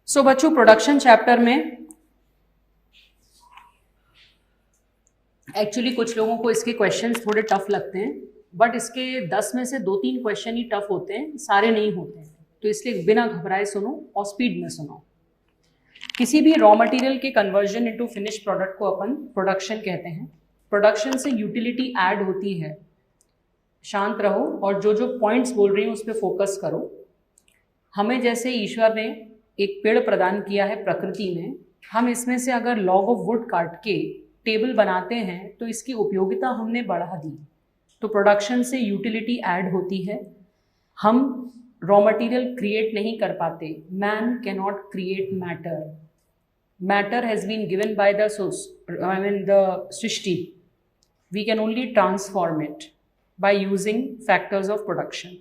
सो बच्चों production chapter में actually कुछ लोगों को इसके क्वेश्चंस थोड़े टफ लगते हैं, बट इसके 10 में से 2-3 क्वेश्चन ही टफ होते हैं, सारे नहीं होते हैं। तो इसलिए बिना घबराए सुनो और स्पीड में सुनो। किसी भी रॉ मटेरियल के कन्वर्जन इनटू फिनिश प्रोडक्ट को अपन प्रोडक्शन कहते हैं। प्रोडक्शन से यूटिलिटी ऐड होती है। शांत रहो और जो जो पॉइंट्स बोल रही हूँ उस पर फोकस करो। हमें जैसे ईश्वर ने एक पेड़ प्रदान किया है प्रकृति में, हम इसमें से अगर लॉग ऑफ वुड काट के टेबल बनाते हैं तो इसकी उपयोगिता हमने बढ़ा दी। तो प्रोडक्शन से यूटिलिटी ऐड होती है। हम रॉ मटेरियल क्रिएट नहीं कर पाते। Man can not create matter. Matter has been given by the सृष्टि। We can only transform it by using factors of production.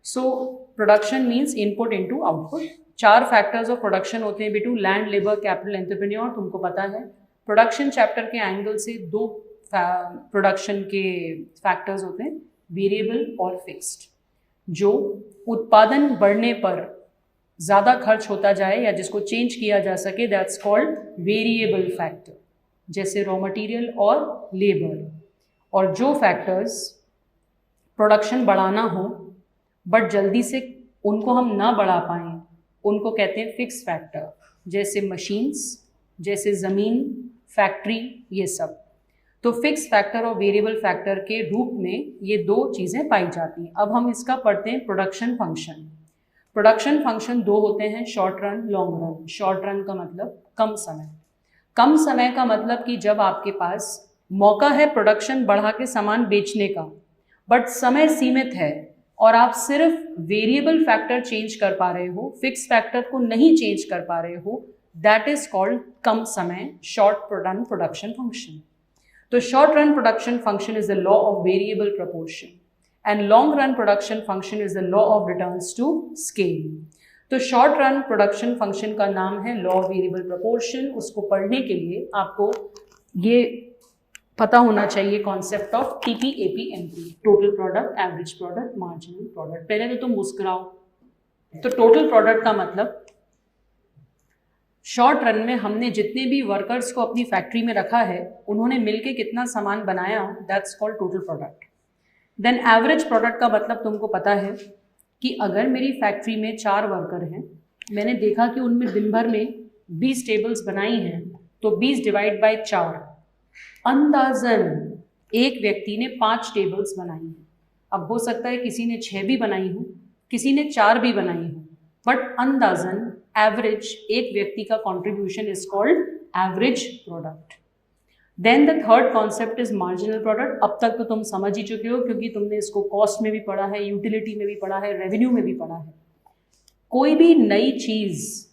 So production means input into output. 4 factors of production होते हैं बेटू, land, labour, capital, entrepreneur, तुमको पता है। Production chapter के angle से 2 production के फैक्टर्स होते हैं, वेरिएबल और फिक्स्ड। जो उत्पादन बढ़ने पर ज़्यादा खर्च होता जाए या जिसको चेंज किया जा सके, दैट्स कॉल्ड वेरिएबल फैक्टर, जैसे रॉ मटेरियल और लेबर। और जो फैक्टर्स प्रोडक्शन बढ़ाना हो बट जल्दी से उनको हम ना बढ़ा पाएँ, उनको कहते हैं फिक्स फैक्टर, जैसे मशीन्स, जैसे ज़मीन, फैक्ट्री, ये सब। तो फिक्स फैक्टर और वेरिएबल फैक्टर के रूप में ये 2 चीज़ें पाई जाती हैं। अब हम इसका पढ़ते हैं प्रोडक्शन फंक्शन। प्रोडक्शन फंक्शन 2 होते हैं, short run, long run. Short run का मतलब कम समय। कम समय का मतलब कि जब आपके पास मौका है प्रोडक्शन बढ़ा के सामान बेचने का, बट समय सीमित है और आप सिर्फ वेरिएबल फैक्टर चेंज कर पा रहे हो, फिक्स फैक्टर को नहीं चेंज कर पा रहे हो, दैट इज कॉल्ड कम समय, शॉर्ट रन प्रोडक्शन फंक्शन। तो short run production function is the law of variable proportion and long run production function is the law of returns to scale. तो शॉर्ट रन प्रोडक्शन फंक्शन का नाम है law of variable proportion. उसको पढ़ने के लिए आपको ये पता होना चाहिए concept of TPAPMP, total product, average product, marginal product. पहले तो तुम मुस्कुराओ। तो टोटल प्रोडक्ट का मतलब शॉर्ट रन में हमने जितने भी वर्कर्स को अपनी फैक्ट्री में रखा है उन्होंने मिलके कितना सामान बनाया, that's called total product. Then average product का मतलब तुमको पता है कि अगर मेरी फैक्ट्री में 4 वर्कर हैं, मैंने देखा कि उनमें दिन भर में 20 टेबल्स बनाई हैं, तो 20 डिवाइड बाय 4, अंदाजन एक व्यक्ति ने 5 टेबल्स बनाई हैं। अब हो सकता है किसी ने 6 भी बनाई हो, किसी ने 4 भी बनाई हो, बट अंदाजन एवरेज एक व्यक्ति का contribution is called average product. Then the third concept is marginal product. अब तक तो तुम समझ ही चुके हो क्योंकि तुमने इसको कॉस्ट में भी पढ़ा है, यूटिलिटी में भी पढ़ा है, रेवेन्यू में भी पढ़ा है। कोई भी नई चीज़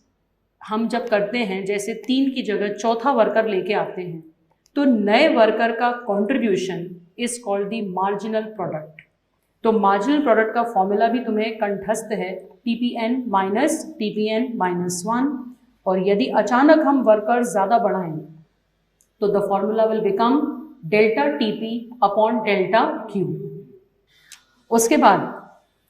हम जब करते हैं, जैसे 3 की जगह 4था वर्कर लेके आते हैं, तो नए वर्कर का contribution is called the marginal product. तो मार्जिनल प्रोडक्ट का फॉर्मूला भी तुम्हें कंठस्थ है, TPN माइनस TPN माइनस 1। और यदि अचानक हम वर्कर ज़्यादा बढ़ाएं तो the formula will become delta TP upon delta Q। उसके बाद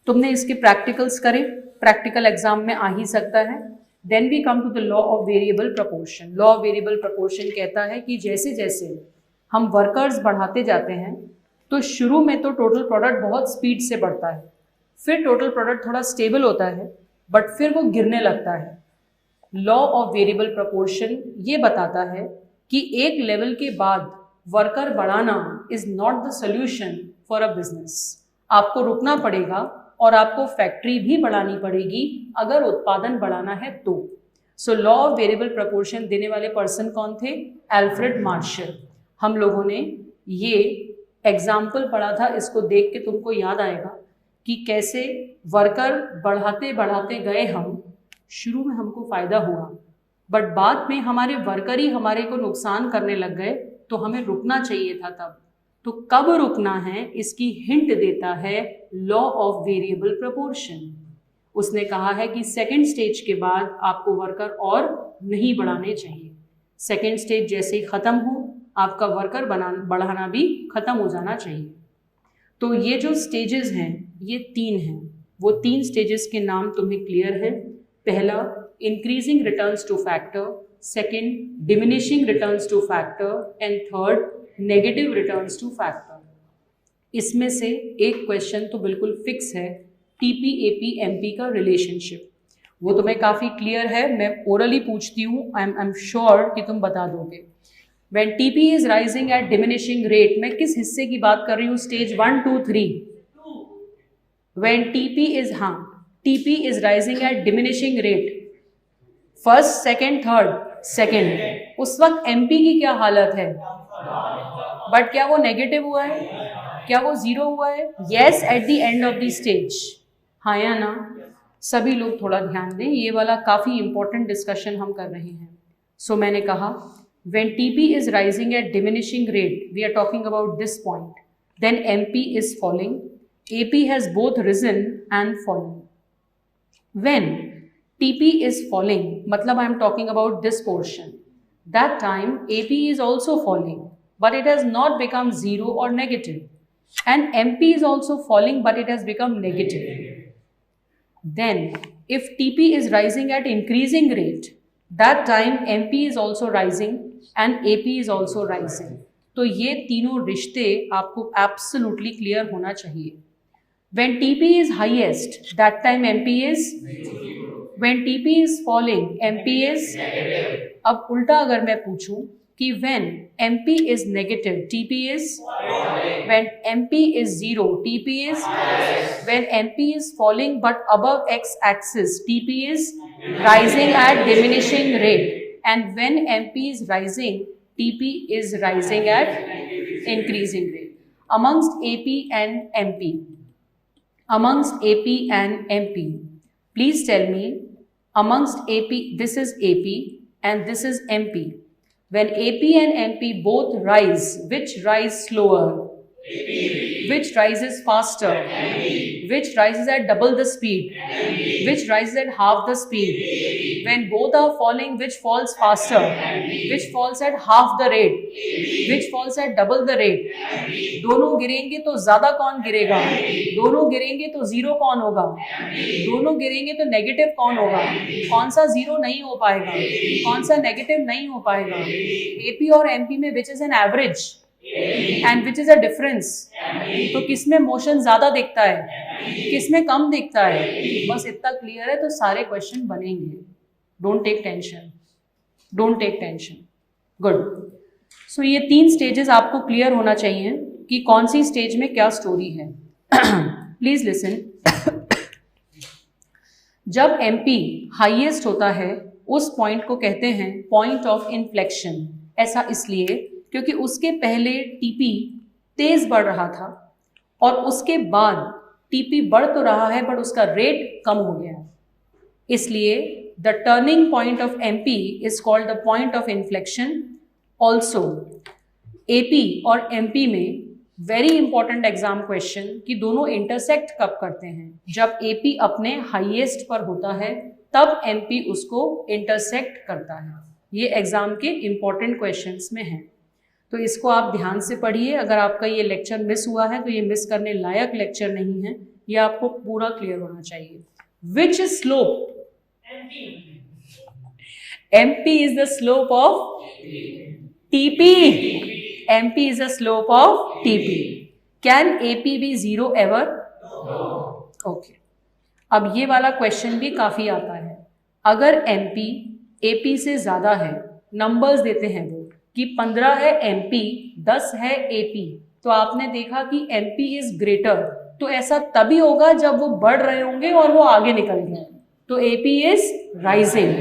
तुमने इसके प्रैक्टिकल्स करे, प्रैक्टिकल एग्जाम में आ ही सकता है। Then we come to the law of variable proportion. Law of variable proportion कहता है कि जैसे जैसे हम वर्कर्स बढ़ाते जाते हैं तो शुरू में तो टोटल प्रोडक्ट बहुत स्पीड से बढ़ता है, फिर टोटल प्रोडक्ट थोड़ा स्टेबल होता है, बट फिर वो गिरने लगता है। लॉ ऑफ वेरिएबल प्रपोर्शन ये बताता है कि एक लेवल के बाद वर्कर बढ़ाना is not the solution for a business. आपको रुकना पड़ेगा और आपको फैक्ट्री भी बढ़ानी पड़ेगी अगर उत्पादन बढ़ाना है तो। So law of variable proportion देने वाले पर्सन कौन थे? Alfred Marshall. हम लोगों ने ये एग्जाम्पल पढ़ा था, इसको देख के तुमको याद आएगा कि कैसे वर्कर बढ़ाते बढ़ाते गए हम। शुरू में हमको फ़ायदा हुआ, बट बाद में हमारे वर्कर ही हमारे को नुकसान करने लग गए, तो हमें रुकना चाहिए था तब। तो कब रुकना है इसकी हिंट देता है लॉ ऑफ वेरिएबल प्रपोर्शन। उसने कहा है कि सेकेंड स्टेज के बाद आपको वर्कर और नहीं बढ़ाने चाहिए। सेकेंड स्टेज जैसे ही ख़त्म हो आपका वर्कर बढ़ाना भी ख़त्म हो जाना चाहिए। तो ये जो स्टेजेस हैं ये 3 हैं। वो 3 स्टेजेस के नाम तुम्हें क्लियर है। पहला increasing returns to factor, second diminishing returns to factor, and third negative returns to factor. इसमें से एक क्वेश्चन तो बिल्कुल फिक्स है, टीपी एपी एमपी का रिलेशनशिप, वो तुम्हें काफ़ी क्लियर है, मैं ओरली पूछती हूँ, आई एम श्योर कि तुम बता दोगे. When TP is rising at diminishing rate, मैं किस हिस्से की बात कर रही हूँ, stage 1 2 3. When TP is rising at diminishing rate, first second third second, उस वक्त MP की क्या हालत है, बट क्या वो नेगेटिव हुआ है, क्या वो जीरो हुआ है, yes at the end of the stage, हाँ या ना. सभी लोग थोड़ा ध्यान दें, ये वाला काफ़ी इंपॉर्टेंट डिस्कशन हम कर रहे हैं. सो मैंने कहा when TP is rising at diminishing rate, we are talking about this point, then MP is falling, AP has both risen and fallen. When TP is falling, matlab I am talking about this portion, that time AP is also falling, but it has not become zero or negative, and MP is also falling, but it has become negative. Then if TP is rising at increasing rate, that time MP is also rising and AP is also rising. तो ये तीनों रिश्ते आपको absolutely clear होना चाहिए. When TP is highest, that time MP is zero. When TP is falling, MP is negative. अब उल्टा अगर मैं पूछूं कि when MP is negative, TP is falling. When MP is zero, TP is highest. When MP is falling but above x-axis, TP is rising at diminishing rate. And when MP is rising, TP is rising at increasing rate. Amongst AP and MP, please tell me, amongst AP, this is AP and this is MP. When AP and MP both rise, which rise slower? AP. Which rises faster? MP. Which rises at double the speed? MP. Which rises at half the speed? AP. When both are falling, which falls faster? MP. Which falls at half the rate? AP. Which falls at double the rate? MP. दोनों गिरेंगे तो ज्यादा कौन गिरेगा? MP. दोनों गिरेंगे तो zero कौन होगा? MP. दोनों गिरेंगे तो नेगेटिव कौन होगा? MP. कौन सा जीरो नहीं हो पाएगा? AP. कौन सा नेगेटिव नहीं हो पाएगा? AP और MP में which is an average and which is a difference. तो किसमें मोशन ज्यादा दिखता है, किसमें कम दिखता है, बस इतना क्लियर है तो सारे क्वेश्चन बनेंगे. Don't take tension, don't take tension. Good. So ये तीन स्टेजेस आपको क्लियर होना चाहिए कि कौन सी स्टेज में क्या स्टोरी है. Please listen. जब MP हाईएस्ट होता है उस पॉइंट को कहते हैं पॉइंट ऑफ इन्फ्लेक्शन. ऐसा इसलिए क्योंकि उसके पहले TP तेज बढ़ रहा था और उसके बाद TP बढ़ तो रहा है बट उसका रेट कम हो गया है. इसलिए the turning point of MP is called the point of inflection. Also AP और MP में वेरी इंपॉर्टेंट एग्जाम क्वेश्चन कि दोनों इंटरसेक्ट कब करते हैं. जब AP अपने हाईएस्ट पर होता है तब MP उसको इंटरसेक्ट करता है. ये एग्जाम के इंपॉर्टेंट क्वेश्चंस में है, तो इसको आप ध्यान से पढ़िए. अगर आपका ये लेक्चर मिस हुआ है तो ये मिस करने लायक लेक्चर नहीं है, ये आपको पूरा क्लियर होना चाहिए. विच slope? MP is the slope of TP. MP is the slope of TP. Can AP be zero ever? Okay. अब ये वाला क्वेश्चन भी काफी आता है. अगर MP AP से ज्यादा है, नंबर्स देते हैं वो कि 15 है MP, 10 है AP, तो आपने देखा कि MP इज ग्रेटर, तो ऐसा तभी होगा जब वो बढ़ रहे होंगे और वो आगे निकल गए, तो AP इज राइजिंग.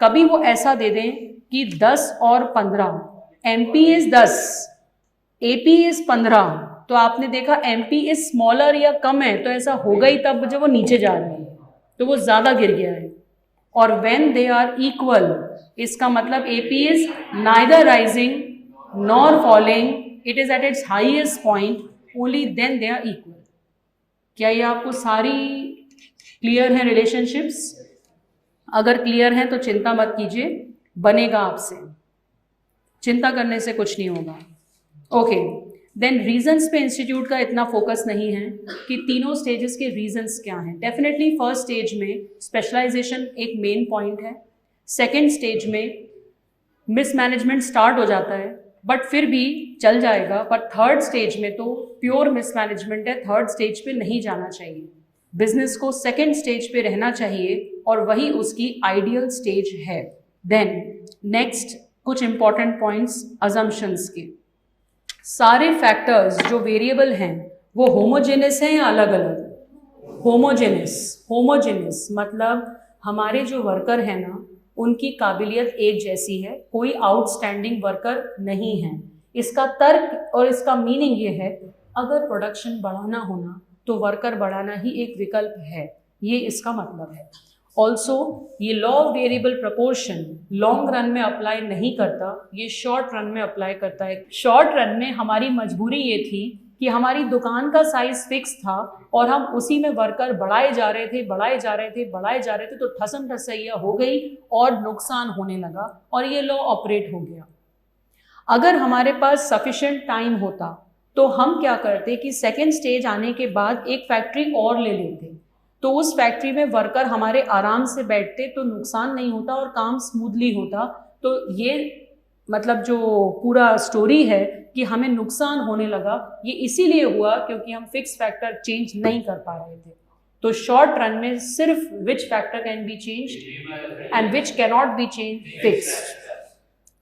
कभी वो ऐसा दे दें कि 10 और 15, MP इज 10, AP इज 15, तो आपने देखा MP इज स्मॉलर या कम है, तो ऐसा होगा ही तब जब वो नीचे जा रहे हैं, तो वो ज्यादा गिर गया है. और व्हेन दे आर इक्वल, इसका मतलब AP is neither rising nor falling, it is at its highest point, only then they are equal. क्या ये आपको सारी क्लियर है रिलेशनशिप्स? अगर क्लियर है तो चिंता मत कीजिए, बनेगा आपसे, चिंता करने से कुछ नहीं होगा. ओके, देन रीजंस पे इंस्टीट्यूट का इतना फोकस नहीं है कि तीनों स्टेजेस के रीजंस क्या हैं। डेफिनेटली फर्स्ट स्टेज में स्पेशलाइजेशन एक मेन पॉइंट है, सेकेंड स्टेज में मिसमैनेजमेंट स्टार्ट हो जाता है बट फिर भी चल जाएगा, पर थर्ड स्टेज में तो प्योर मिसमैनेजमेंट है, थर्ड स्टेज पे नहीं जाना चाहिए। बिजनेस को सेकेंड स्टेज पे रहना चाहिए और वही उसकी आइडियल स्टेज है। देन नेक्स्ट कुछ इंपॉर्टेंट पॉइंट्स अजम्पशंस के। सारे फैक्टर्स जो वेरिएबल हैं वो होमोजेनस हैं या अलग अलग? होमोजेनस मतलब हमारे जो वर्कर हैं ना उनकी काबिलियत एक जैसी है, कोई आउटस्टैंडिंग वर्कर नहीं है। इसका तर्क और इसका मीनिंग ये है, अगर प्रोडक्शन बढ़ाना होना तो वर्कर बढ़ाना ही एक विकल्प है, ये इसका मतलब है। ऑल्सो ये law of variable proportion long run में अप्लाई नहीं करता, ये शॉर्ट रन में अप्लाई करता है। शॉर्ट रन में हमारी मजबूरी ये थी कि हमारी दुकान का साइज फिक्स था और हम उसी में वर्कर बढ़ाए जा रहे थे तो ठसम ठसैया हो गई और नुकसान होने लगा और ये लॉ ऑपरेट हो गया। अगर हमारे पास सफिशिएंट टाइम होता तो हम क्या करते कि सेकेंड स्टेज आने के बाद एक फैक्ट्री और ले लेते, तो उस फैक्ट्री में वर्कर हमारे आराम से बैठते तो नुकसान नहीं होता और काम स्मूथली होता। तो ये मतलब जो पूरा स्टोरी है कि हमें नुकसान होने लगा, ये इसीलिए हुआ क्योंकि हम फिक्स फैक्टर चेंज नहीं कर पा रहे थे। तो शॉर्ट रन में सिर्फ which factor can be changed and which can not be change fixed,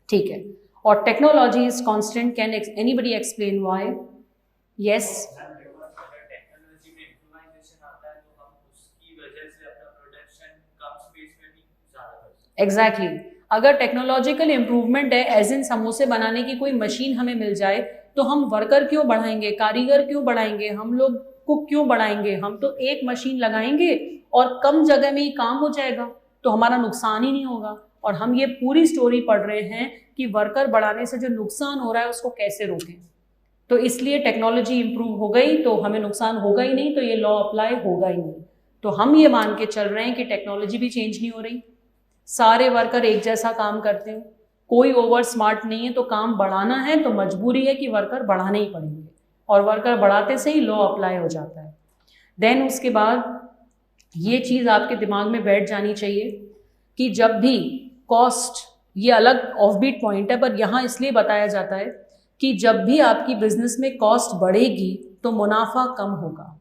ठीक है। और technology is constant, can anybody explain why? Yes, exactly अगर टेक्नोलॉजिकल इम्प्रूवमेंट है, एज इन समोसे बनाने की कोई मशीन हमें मिल जाए तो हम वर्कर क्यों बढ़ाएंगे, कारीगर क्यों बढ़ाएंगे, हम लोग कुक क्यों बढ़ाएंगे? हम तो एक मशीन लगाएंगे और कम जगह में ही काम हो जाएगा, तो हमारा नुकसान ही नहीं होगा। और हम ये पूरी स्टोरी पढ़ रहे हैं कि वर्कर बढ़ाने से जो नुकसान हो रहा है उसको कैसे रोकें। तो इसलिए टेक्नोलॉजी इंप्रूव हो गई तो हमें नुकसान होगा ही नहीं, तो ये लॉ अप्लाई होगा ही नहीं। तो हम ये मान के चल रहे हैं कि टेक्नोलॉजी भी चेंज नहीं हो रही, सारे वर्कर एक जैसा काम करते हैं, कोई ओवर स्मार्ट नहीं है, तो काम बढ़ाना है तो मजबूरी है कि वर्कर बढ़ाने ही पड़ेंगे और वर्कर बढ़ाते से ही लॉ अप्लाई हो जाता है। देन उसके बाद ये चीज़ आपके दिमाग में बैठ जानी चाहिए कि जब भी कॉस्ट, ये अलग ऑफबीट पॉइंट है पर यहाँ इसलिए बताया जाता है कि जब भी आपकी बिजनेस में कॉस्ट बढ़ेगी तो मुनाफा कम होगा।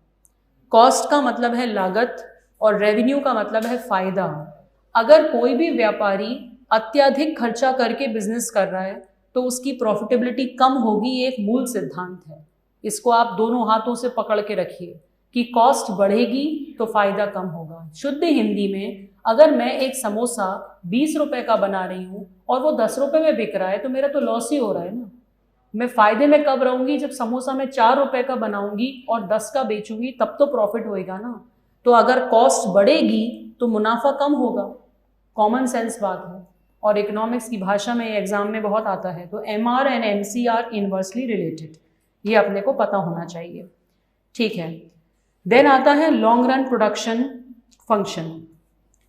कॉस्ट का मतलब है लागत और रेवेन्यू का मतलब है फ़ायदा। अगर कोई भी व्यापारी अत्यधिक खर्चा करके बिजनेस कर रहा है तो उसकी प्रॉफिटेबिलिटी कम होगी, ये एक मूल सिद्धांत है। इसको आप दोनों हाथों से पकड़ के रखिए कि कॉस्ट बढ़ेगी तो फ़ायदा कम होगा। शुद्ध हिंदी में अगर मैं एक समोसा 20 रुपए का बना रही हूँ और वो 10 रुपए में बिक रहा है तो मेरा तो लॉस ही हो रहा है ना। मैं फ़ायदे में कब रहूँगी? जब समोसा मैं 4 रुपए का बनाऊँगी और 10 का बेचूँगी, तब तो प्रॉफिट होएगा ना। तो अगर कॉस्ट बढ़ेगी तो मुनाफा कम होगा, कॉमन सेंस बात है। और इकोनॉमिक्स की भाषा में एग्जाम में बहुत आता है, तो MR and MC are inversely related, ये अपने को पता होना चाहिए, ठीक है। देन आता है long run production function.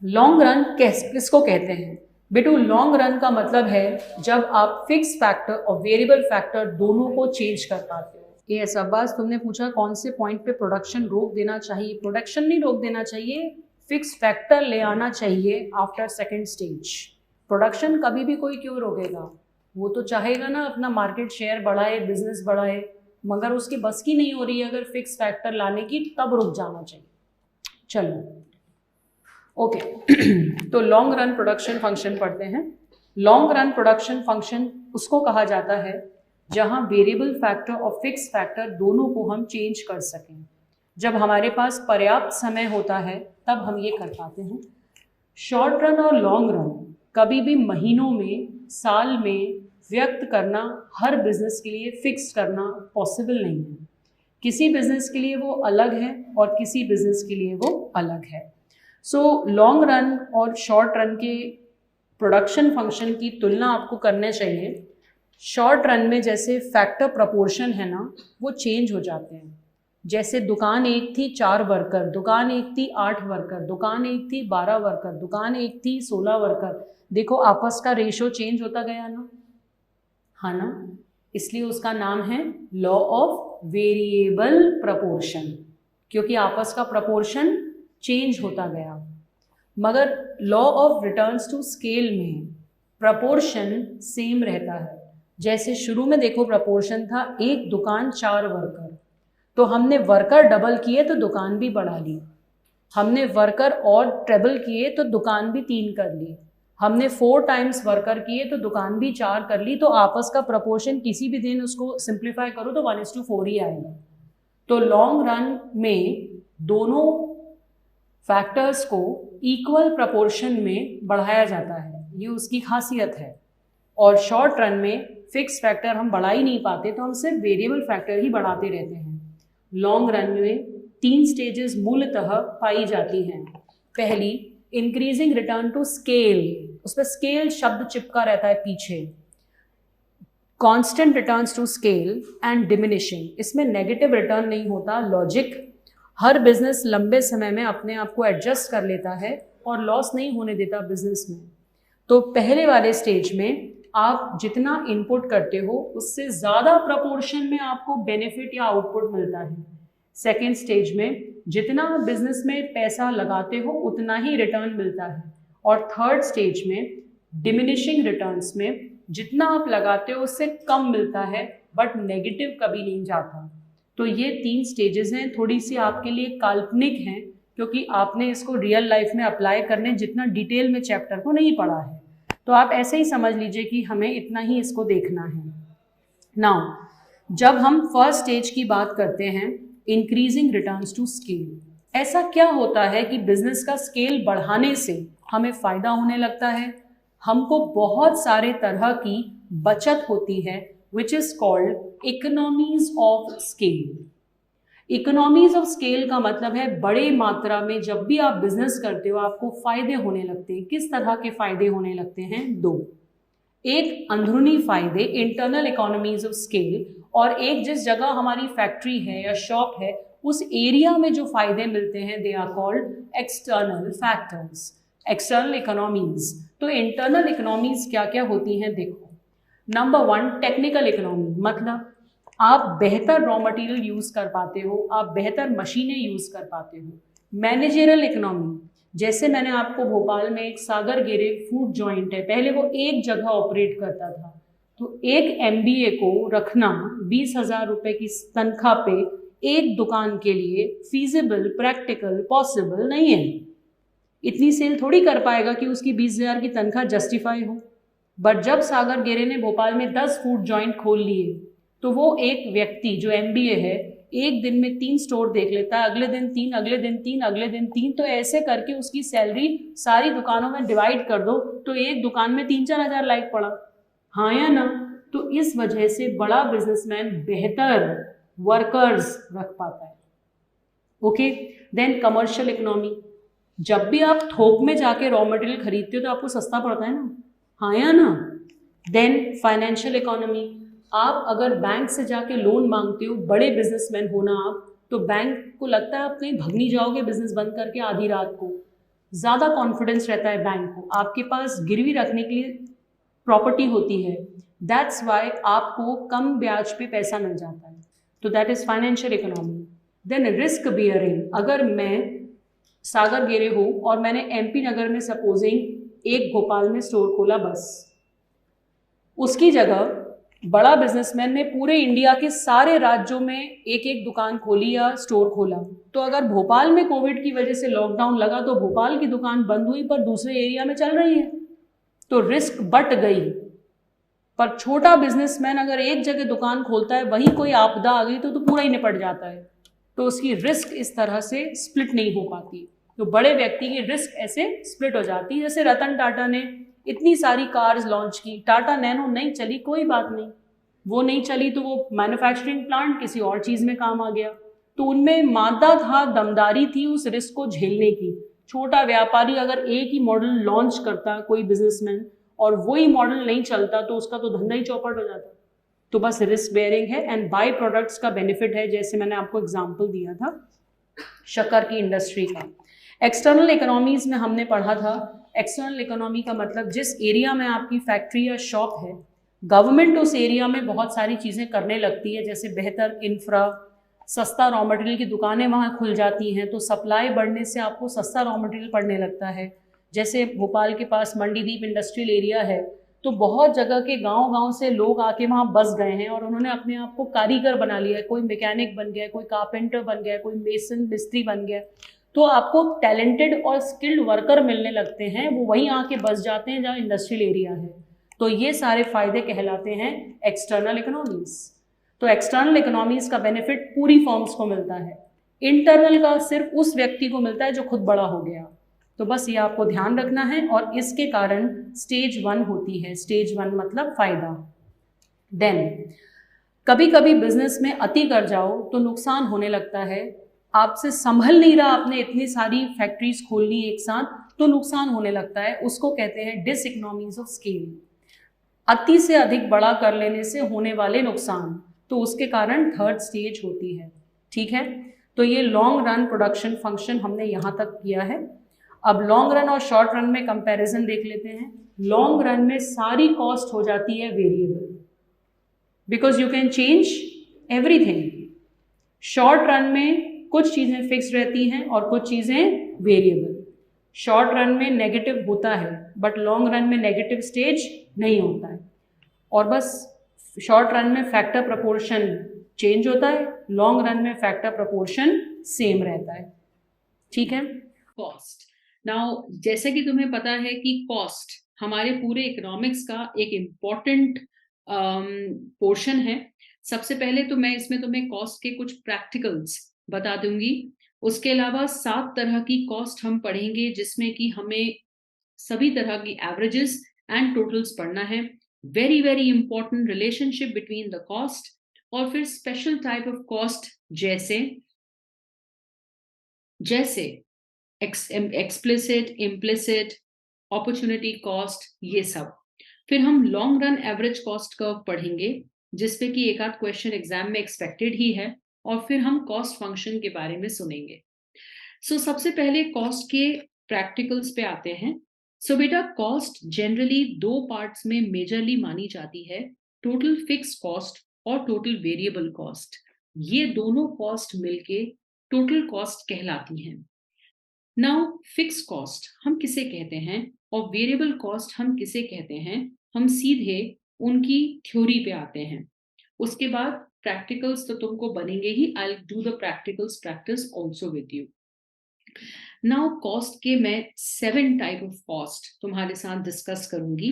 Long run किसको कहते हैं बेटू? लॉन्ग रन का मतलब है जब आप फिक्स फैक्टर और वेरिएबल फैक्टर दोनों को चेंज कर पाते हो। ये शहबाज, तुमने पूछा कौन से पॉइंट पे प्रोडक्शन रोक देना चाहिए? प्रोडक्शन नहीं रोक देना चाहिए, फिक्स फैक्टर ले आना चाहिए आफ्टर सेकेंड स्टेज। प्रोडक्शन कभी भी कोई क्यों रोकेगा? वो तो चाहेगा ना अपना मार्केट शेयर बढ़ाए, बिजनेस बढ़ाए, मगर उसकी बस की नहीं हो रही है अगर फिक्स फैक्टर लाने की, तब रुक जाना चाहिए। चलो ओके तो लॉन्ग रन प्रोडक्शन फंक्शन पढ़ते हैं। लॉन्ग रन प्रोडक्शन फंक्शन उसको कहा जाता है जहां वेरिएबल फैक्टर और फिक्स फैक्टर दोनों को हम चेंज कर सकें। जब हमारे पास पर्याप्त समय होता है तब हम ये कर पाते हैं। शॉर्ट रन और लॉन्ग रन कभी भी महीनों में, साल में व्यक्त करना हर बिजनेस के लिए फिक्स करना पॉसिबल नहीं है। किसी बिजनेस के लिए वो अलग है और किसी बिजनेस के लिए वो अलग है। सो लॉन्ग रन और शॉर्ट रन के प्रोडक्शन फंक्शन की तुलना आपको करना चाहिए। शॉर्ट रन में जैसे फैक्टर प्रपोर्शन है ना, वो चेंज हो जाते हैं। जैसे दुकान एक थी 4 वर्कर, दुकान एक थी 8 वर्कर, दुकान एक थी 12 वर्कर, दुकान एक थी 16 वर्कर। देखो आपस का रेशो चेंज होता गया ना, हाँ ना। इसलिए उसका नाम है लॉ ऑफ वेरिएबल प्रपोर्शन, क्योंकि आपस का प्रपोर्शन चेंज होता गया। मगर law of returns to scale में प्रपोर्शन सेम रहता है। जैसे शुरू में देखो प्रपोर्शन था एक दुकान 4 वर्कर, तो हमने वर्कर डबल किए तो दुकान भी बढ़ा ली, हमने वर्कर और ट्रिपल किए तो दुकान भी 3 कर ली, हमने 4 टाइम्स वर्कर किए तो दुकान भी 4 कर ली। तो आपस का प्रपोर्शन किसी भी दिन उसको सिंप्लीफाई करो तो 1:4 ही आएगा। तो लॉन्ग रन में दोनों फैक्टर्स को इक्वल प्रपोर्शन में बढ़ाया जाता है, ये उसकी खासियत है। और शॉर्ट रन में फिक्स फैक्टर हम बढ़ा ही नहीं पाते, तो हम सिर्फ वेरिएबल फैक्टर ही बढ़ाते रहते हैं। लॉन्ग रन में 3 स्टेजेस मूलतः पाई जाती हैं। पहली, इंक्रीजिंग रिटर्न टू स्केल, उस पर स्केल शब्द चिपका रहता है पीछे। Constant returns to scale and diminishing, इसमें नेगेटिव रिटर्न नहीं होता। लॉजिक, हर बिजनेस लंबे समय में अपने आप को एडजस्ट कर लेता है और लॉस नहीं होने देता बिजनेस में। तो पहले वाले स्टेज में आप जितना इनपुट करते हो उससे ज़्यादा प्रपोर्शन में आपको बेनिफिट या आउटपुट मिलता है। सेकेंड स्टेज में जितना बिजनेस में पैसा लगाते हो उतना ही रिटर्न मिलता है। और थर्ड स्टेज में डिमिनिशिंग रिटर्न्स में जितना आप लगाते हो उससे कम मिलता है, बट नेगेटिव कभी नहीं जाता। तो ये 3 स्टेजेस हैं, थोड़ी सी आपके लिए काल्पनिक हैं क्योंकि आपने इसको रियल लाइफ में अप्लाई करने जितना डिटेल में चैप्टर को नहीं पढ़ा है। तो आप ऐसे ही समझ लीजिए कि हमें इतना ही इसको देखना है। नाउ, जब हम फर्स्ट स्टेज की बात करते हैं इंक्रीजिंग रिटर्न्स टू स्केल, ऐसा क्या होता है कि बिजनेस का स्केल बढ़ाने से हमें फ़ायदा होने लगता है? हमको बहुत सारे तरह की बचत होती है which is called economies of scale. Economies of scale का मतलब है बड़े मात्रा में जब भी आप बिजनेस करते हो आपको फ़ायदे होने लगते हैं। किस तरह के फ़ायदे होने लगते हैं? 2। एक अंदरूनी फ़ायदे इंटरनल इकोनॉमीज ऑफ स्केल, और एक जिस जगह हमारी फैक्ट्री है या शॉप है उस एरिया में जो फ़ायदे मिलते हैं they are called external factors, external economies. तो इंटरनल इकोनॉमीज क्या क्या होती हैं देखो। नंबर 1, टेक्निकल इकोनॉमी, मतलब आप बेहतर रॉ मटेरियल यूज़ कर पाते हो, आप बेहतर मशीनें यूज़ कर पाते हो। मैनेजरल इकोनॉमी, जैसे मैंने आपको भोपाल में एक सागर गेरे फूड जॉइंट है, पहले वो एक जगह ऑपरेट करता था, तो एक MBA को रखना 20,000 रुपये की तनख्वाह पे एक दुकान के लिए फीजिबल, प्रैक्टिकल, पॉसिबल नहीं है। इतनी सेल थोड़ी कर पाएगा कि उसकी 20,000 की तनख्वाह जस्टिफाई हो। बट जब सागर गेरे ने भोपाल में 10 फूड जॉइंट खोल लिए तो वो एक व्यक्ति जो MBA है एक दिन में 3 स्टोर देख लेता है, अगले दिन 3, अगले दिन 3, अगले दिन 3, तो ऐसे करके उसकी सैलरी सारी दुकानों में डिवाइड कर दो तो एक दुकान में 3-4 हज़ार लाइक पड़ा, हाँ या ना? तो इस वजह से बड़ा बिजनेसमैन बेहतर वर्कर्स रख पाता है। ओके, देन कमर्शियल इकोनॉमी, जब भी आप थोक में जाके रॉ मटेरियल खरीदते हो तो आपको सस्ता पड़ता है ना, हाँ या ना? देन फाइनेंशियल इकोनॉमी, आप अगर बैंक से जाके लोन मांगते हो, बड़े बिजनेसमैन हो ना आप, तो बैंक को लगता है आप कहीं भाग नहीं जाओगे बिजनेस बंद करके आधी रात को, ज़्यादा कॉन्फिडेंस रहता है बैंक को, आपके पास गिरवी रखने के लिए प्रॉपर्टी होती है, दैट्स वाई आपको कम ब्याज पे पैसा मिल जाता है। तो that is financial economy. Then risk bearing, अगर मैं सागर गेरे हूँ और मैंने MP नगर में सपोजिंग एक भोपाल में स्टोर खोला, बस उसकी जगह बड़ा बिजनेसमैन ने पूरे इंडिया के सारे राज्यों में एक एक दुकान खोली या स्टोर खोला, तो अगर भोपाल में कोविड की वजह से लॉकडाउन लगा तो भोपाल की दुकान बंद हुई पर दूसरे एरिया में चल रही है, तो रिस्क बट गई। पर छोटा बिजनेसमैन अगर एक जगह दुकान खोलता है, वहीं कोई आपदा आ गई तो पूरा ही निपट जाता है, तो उसकी रिस्क इस तरह से स्प्लिट नहीं हो पाती। तो बड़े व्यक्ति की रिस्क ऐसे स्प्लिट हो जाती है। जैसे रतन टाटा ने इतनी सारी कार्स लॉन्च की, टाटा नैनो नहीं चली, कोई बात नहीं, वो नहीं चली तो वो मैन्युफैक्चरिंग प्लांट किसी और चीज़ में काम आ गया, तो उनमें मादा था, दमदारी थी उस रिस्क को झेलने की। छोटा व्यापारी अगर एक ही मॉडल लॉन्च करता कोई बिजनेसमैन और वही मॉडल नहीं चलता तो उसका तो धंधा ही चौपट हो जाता। तो बस रिस्क बेयरिंग है एंड बाय प्रोडक्ट्स का बेनिफिट है, जैसे मैंने आपको एग्जांपल दिया था शक्कर की इंडस्ट्री का। एक्सटर्नल इकोनॉमीज में हमने पढ़ा था, एक्सटर्नल इकोनॉमी का मतलब जिस एरिया में आपकी फैक्ट्री या शॉप है गवर्नमेंट उस एरिया में बहुत सारी चीज़ें करने लगती है, जैसे बेहतर इंफ्रा, सस्ता रॉ मटेरियल की दुकानें वहाँ खुल जाती हैं, तो सप्लाई बढ़ने से आपको सस्ता रॉ मटेरियल पड़ने लगता है। जैसे भोपाल के पास मंडीदीप इंडस्ट्रियल एरिया है, तो बहुत जगह के गांव-गांव से लोग आके वहाँ बस गए हैं और उन्होंने अपने आप को कारीगर बना लिया है। कोई मैकेनिक बन गया, कोई कारपेंटर बन गया, कोई मेसन मिस्त्री बन गया। तो आपको टैलेंटेड और स्किल्ड वर्कर मिलने लगते हैं, वो वहीं आके बस जाते हैं जहाँ इंडस्ट्रियल एरिया है। तो ये सारे फायदे कहलाते हैं एक्सटर्नल इकोनॉमीज। तो एक्सटर्नल इकोनॉमीज का बेनिफिट पूरी फॉर्म्स को मिलता है, इंटरनल का सिर्फ उस व्यक्ति को मिलता है जो खुद बड़ा हो गया। तो बस ये आपको ध्यान रखना है, और इसके कारण स्टेज 1 होती है। स्टेज 1 मतलब फायदा। देन कभी कभी बिजनेस में अति कर जाओ तो नुकसान होने लगता है। आपसे संभल नहीं रहा, आपने इतनी सारी फैक्ट्रीज खोलनी एक साथ, तो नुकसान होने लगता है। उसको कहते हैं डिस इकोनॉमीज ऑफ स्केल। अति से अधिक बड़ा कर लेने से होने वाले नुकसान, तो उसके कारण थर्ड स्टेज होती है। ठीक है, तो ये लॉन्ग रन प्रोडक्शन फंक्शन हमने यहाँ तक किया है। अब लॉन्ग रन और शॉर्ट रन में कंपैरिजन देख लेते हैं। लॉन्ग रन में सारी कॉस्ट हो जाती है variable, because you can change everything. Short run में कुछ चीज़ें फिक्स रहती हैं और कुछ चीज़ें वेरिएबल। शॉर्ट रन में नेगेटिव होता है, बट लॉन्ग रन में नेगेटिव स्टेज नहीं होता है। और बस शॉर्ट रन में फैक्टर प्रपोर्शन चेंज होता है, लॉन्ग रन में फैक्टर प्रपोर्शन सेम रहता है। ठीक है। कॉस्ट, नाउ जैसे कि तुम्हें पता है कि कॉस्ट हमारे पूरे इकोनॉमिक्स का एक इम्पॉर्टेंट पोर्शन है। सबसे पहले तो मैं इसमें तुम्हें कॉस्ट के कुछ प्रैक्टिकल्स बता दूंगी। उसके अलावा 7 तरह की कॉस्ट हम पढ़ेंगे, जिसमें कि हमें सभी तरह की एवरेजेस एंड टोटल्स पढ़ना है। Very very important relationship between the cost, और फिर स्पेशल टाइप ऑफ कॉस्ट जैसे जैसे एक्सप्लिसिट, इम्प्लिसिट, अपॉर्चुनिटी कॉस्ट, ये सब। फिर हम long run average cost curve पढ़ेंगे, जिसपे कि एक आध क्वेश्चन एग्जाम में एक्सपेक्टेड ही है। और फिर हम कॉस्ट फंक्शन के बारे में सुनेंगे। सबसे पहले कॉस्ट के प्रैक्टिकल्स पे आते हैं। बेटा, कॉस्ट जनरली 2 पार्ट्स में मेजरली मानी जाती है, टोटल फिक्स कॉस्ट और टोटल वेरिएबल कॉस्ट। ये दोनों कॉस्ट मिलके टोटल कॉस्ट कहलाती हैं। नाउ फिक्स कॉस्ट हम किसे कहते हैं और वेरिएबल कॉस्ट हम किसे कहते हैं, हम सीधे उनकी थ्योरी पे आते हैं। उसके बाद प्रैक्टिकल्स तो तुमको बनेंगे ही। I will do the practicals practice also with you. Now cost के मैं 7 टाइप ऑफ कॉस्ट तुम्हारे साथ डिस्कस करूंगी।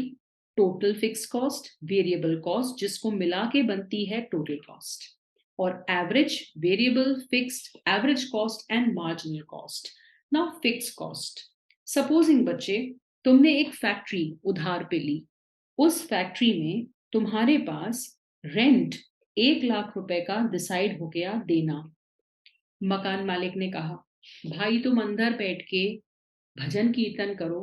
Total fix cost, variable cost जिसको मिला के बनती है टोटल कॉस्ट, और average, variable, fixed, average cost and marginal cost. Now fix cost, supposing बच्चे तुमने एक फैक्ट्री उधार पे ली। उस फैक्ट्री में तुम्हारे पास रेंट 1 लाख रुपए का डिसाइड हो गया देना। मकान मालिक ने कहा, भाई तुम अंदर बैठ के भजन कीर्तन करो,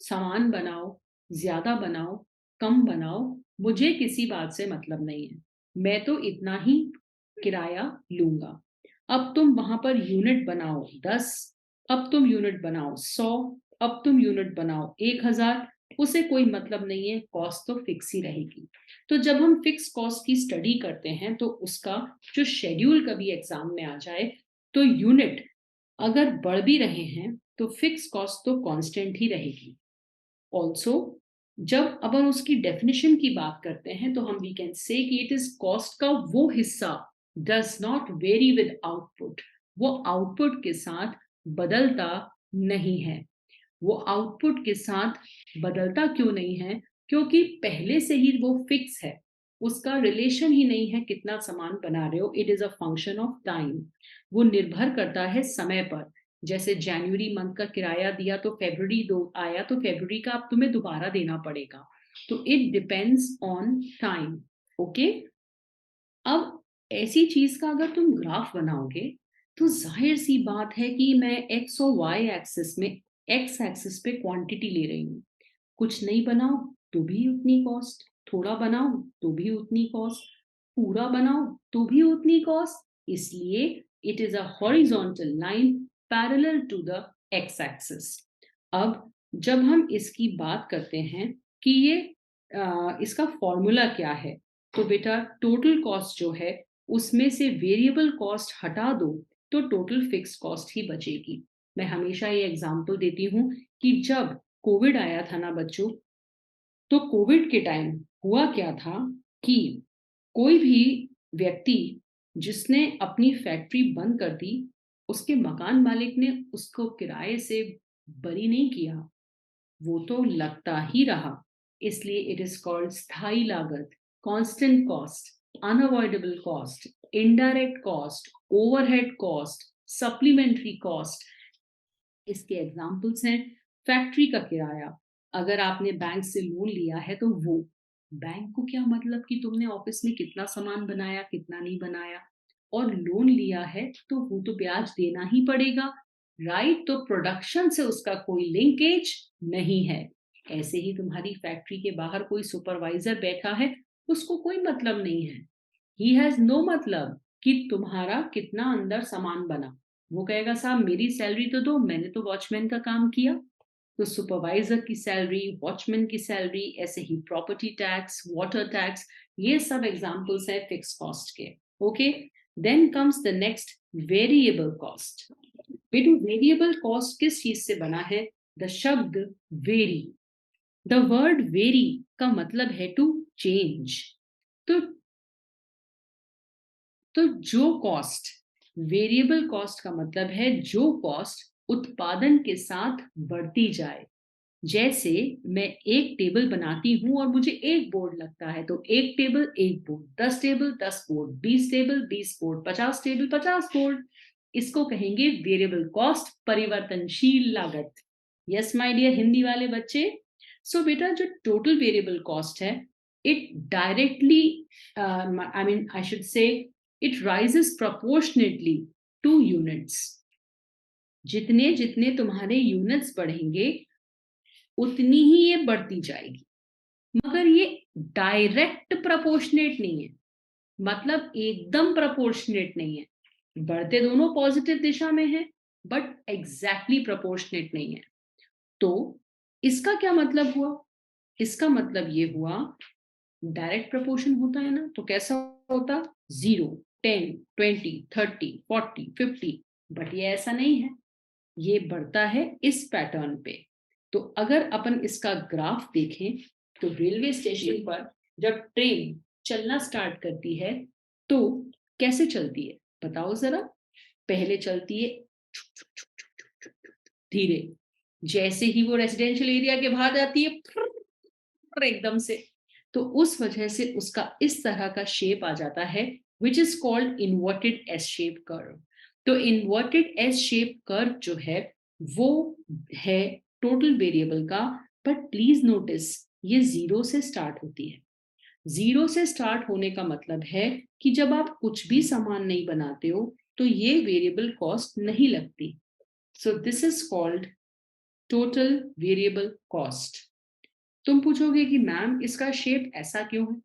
सामान बनाओ, ज्यादा बनाओ, कम बनाओ, मुझे किसी बात से मतलब नहीं है, मैं तो इतना ही किराया लूंगा। अब तुम वहां पर यूनिट बनाओ 10, अब तुम यूनिट बनाओ 100, अब तुम यूनिट बनाओ 1000, उसे कोई मतलब नहीं है, कॉस्ट तो फिक्स ही रहेगी। तो जब हम फिक्स कॉस्ट की स्टडी करते हैं तो उसका जो शेड्यूल कभी एग्जाम में आ जाए, तो यूनिट अगर बढ़ भी रहे हैं तो फिक्स कॉस्ट तो कांस्टेंट ही रहेगी। ऑल्सो जब अपन उसकी डेफिनेशन की बात करते हैं तो हम वी कैन से कि इट इज कॉस्ट का वो हिस्सा does not very with output, वो आउटपुट के साथ बदलता नहीं है। वो आउटपुट के साथ बदलता क्यों नहीं है? क्योंकि पहले से ही वो फिक्स है, उसका रिलेशन ही नहीं है कितना सामान बना रहे हो, it is a function of time. वो निर्भर करता है समय पर। जैसे जनवरी मंथ का किराया दिया तो फेब्रुवरी दो आया, तो फेब्रुवरी का अब तुम्हें दोबारा देना पड़ेगा। तो it depends on time. Okay, अब ऐसी चीज का अगर तुम ग्राफ बनाओगे तो जाहिर सी बात है कि मैं एक्स और वाई एक्सिस में, एक्स एक्सिस पे क्वांटिटी ले रही हूँ। कुछ नहीं बनाओ तो भी उतनी कॉस्ट, थोड़ा बनाओ तो भी उतनी कॉस्ट, पूरा बनाओ तो भी उतनी कॉस्ट। इसलिए it is a horizontal line parallel to the X axis. अब जब हम इसकी बात करते हैं कि ये इसका फॉर्मूला क्या है? तो बेटा टोटल कॉस्ट जो है उसमें से वेरिएबल कॉस्ट हटा दो तो टोटल फिक्स कॉस्ट ही बचेगी। मैं हमेशा ये एग्जांपल देती हूँ कि जब कोविड आया था ना बच्चों, तो कोविड के टाइम हुआ क्या था कि कोई भी व्यक्ति जिसने अपनी फैक्ट्री बंद कर दी, उसके मकान मालिक ने उसको किराए से बरी नहीं किया, वो तो लगता ही रहा। इसलिए इट इज कॉल्ड स्थायी लागत, constant cost, unavoidable cost, indirect cost, overhead cost, supplementary cost. इसके एग्जाम्पल्स हैं फैक्ट्री का किराया, अगर आपने बैंक से लोन लिया है तो वो, बैंक को क्या मतलब कि तुमने ऑफिस में कितना सामान बनाया कितना नहीं बनाया, और लोन लिया है तो वो तो ब्याज देना ही पड़ेगा, राइट? तो प्रोडक्शन से उसका कोई लिंकेज नहीं है। ऐसे ही तुम्हारी फैक्ट्री के बाहर कोई सुपरवाइजर बैठा है, उसको कोई मतलब नहीं है, ही हैज नो मतलब कि तुम्हारा कितना अंदर सामान बना। वो कहेगा साहब मेरी सैलरी तो दो, मैंने तो वॉचमैन का काम किया। तो सुपरवाइजर की सैलरी, वॉचमैन की सैलरी, ऐसे ही प्रॉपर्टी टैक्स, वाटर टैक्स, ये सब एग्जांपल्स है फिक्स कॉस्ट के। Okay, then comes the next, variable cost. बेटू वेरिएबल कॉस्ट किस चीज से बना है? द शब्द वेरी, द वर्ड वेरी का मतलब है टू चेंज। तो जो कॉस्ट, वेरिएबल कॉस्ट का मतलब है जो कॉस्ट उत्पादन के साथ बढ़ती जाए। जैसे मैं एक टेबल बनाती हूं और मुझे एक बोर्ड लगता है, तो एक टेबल एक board, 10 table 10 board, 20 table 20 board, 50 table 50 board. इसको कहेंगे वेरिएबल कॉस्ट, परिवर्तनशील लागत। यस माय डियर हिंदी वाले बच्चे। सो बेटा जो टोटल वेरिएबल कॉस्ट है, it directly, I mean I should say, it rises proportionately two units. जितने जितने तुम्हारे यूनिट्स बढ़ेंगे उतनी ही ये बढ़ती जाएगी, मगर ये डायरेक्ट प्रोपोर्शनेट नहीं है, मतलब एकदम प्रोपोर्शनेट नहीं है। बढ़ते दोनों पॉजिटिव दिशा में है बट एग्जैक्टली प्रोपोर्शनेट नहीं है। तो इसका क्या मतलब हुआ? इसका मतलब ये हुआ, डायरेक्ट प्रोपोर्शन होता है ना, तो कैसा होता? 0, 10, 20, 30, 40, 50। बट ये ऐसा नहीं है, ये बढ़ता है इस पैटर्न पे। तो अगर अपन इसका ग्राफ देखें, तो रेलवे स्टेशन पर जब ट्रेन चलना स्टार्ट करती है तो कैसे चलती है बताओ जरा? पहले चलती है धीरे, जैसे ही वो रेजिडेंशियल एरिया के बाहर जाती है एकदम से, तो उस वजह से उसका इस तरह का शेप आ जाता है, which is called inverted S shape curve. तो इन्वर्टेड एस शेप कर्व जो है वो है टोटल वेरिएबल का। बट प्लीज नोटिस ये जीरो से स्टार्ट होती है। जीरो से स्टार्ट होने का मतलब है कि जब आप कुछ भी सामान नहीं बनाते हो तो ये वेरिएबल कॉस्ट नहीं लगती। So this is called total variable cost. तुम पूछोगे कि मैम इसका शेप ऐसा क्यों है?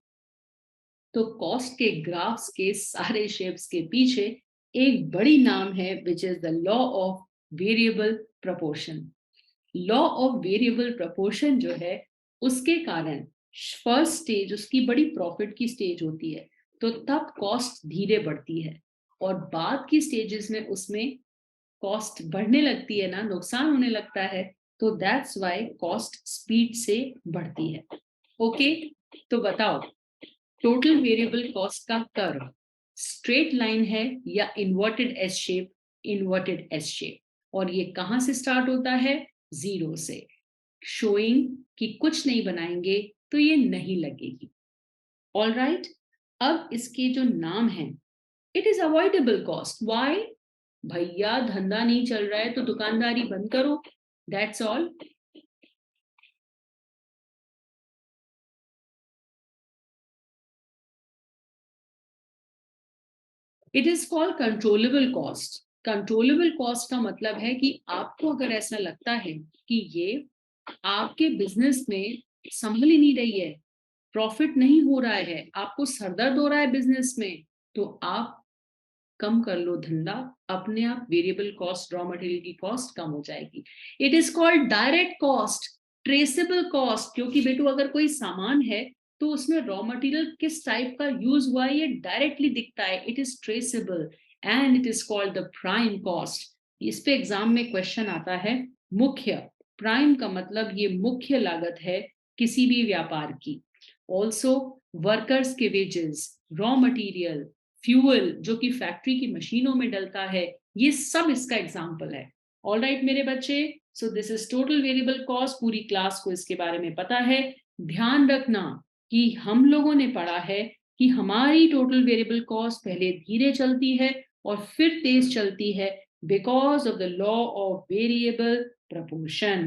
तो कॉस्ट के ग्राफ्स के सारे शेप्स के पीछे एक बड़ी नाम है, which is the law of variable proportion. Law of variable proportion जो है उसके कारण फर्स्ट स्टेज उसकी बड़ी प्रॉफिट की स्टेज होती है, तो तब कॉस्ट धीरे बढ़ती है, और बाद की स्टेजेस में उसमें कॉस्ट बढ़ने लगती है ना, नुकसान होने लगता है, तो दैट्स व्हाई कॉस्ट स्पीड से बढ़ती है। ओके, तो बताओ टोटल वेरिएबल कॉस्ट का कर्व स्ट्रेट लाइन है या inverted S shape? Inverted S shape. और ये कहां से स्टार्ट होता है? जीरो से, शोइंग कि कुछ नहीं बनाएंगे तो ये नहीं लगेगी। ऑल राइट, अब इसके जो नाम है, it is avoidable cost. Why? भैया धंधा नहीं चल रहा है तो दुकानदारी बंद करो, that's all. It is called controllable cost. Controllable cost का मतलब है कि आपको अगर ऐसा लगता है कि ये आपके बिजनेस में संभल ही नहीं रही है, प्रॉफिट नहीं हो रहा है, आपको सरदर्द हो रहा है बिजनेस में, तो आप कम कर लो धंधा, अपने आप वेरिएबल कॉस्ट, रॉ मटेरियल की कॉस्ट कम हो जाएगी। It is called direct cost. Traceable cost, क्योंकि बेटू अगर कोई सामान है तो उसमें रॉ मटेरियल किस टाइप का यूज हुआ है ये डायरेक्टली दिखता है, it is traceable and it is called the prime cost. इस पे एग्जाम में क्वेश्चन आता है मुख्य, प्राइम का मतलब ये मुख्य लागत है किसी भी व्यापार की। ऑल्सो वर्कर्स के वेजेस, रॉ मटेरियल, फ्यूल जो कि फैक्ट्री की मशीनों में डलता है, ये सब इसका एग्जाम्पल है। ऑल राइट मेरे बच्चे, so this is total variable cost. पूरी क्लास को इसके बारे में पता है। ध्यान रखना कि हम लोगों ने पढ़ा है कि हमारी टोटल वेरिएबल कॉस्ट पहले धीरे चलती है और फिर तेज चलती है because of the law of variable proportion.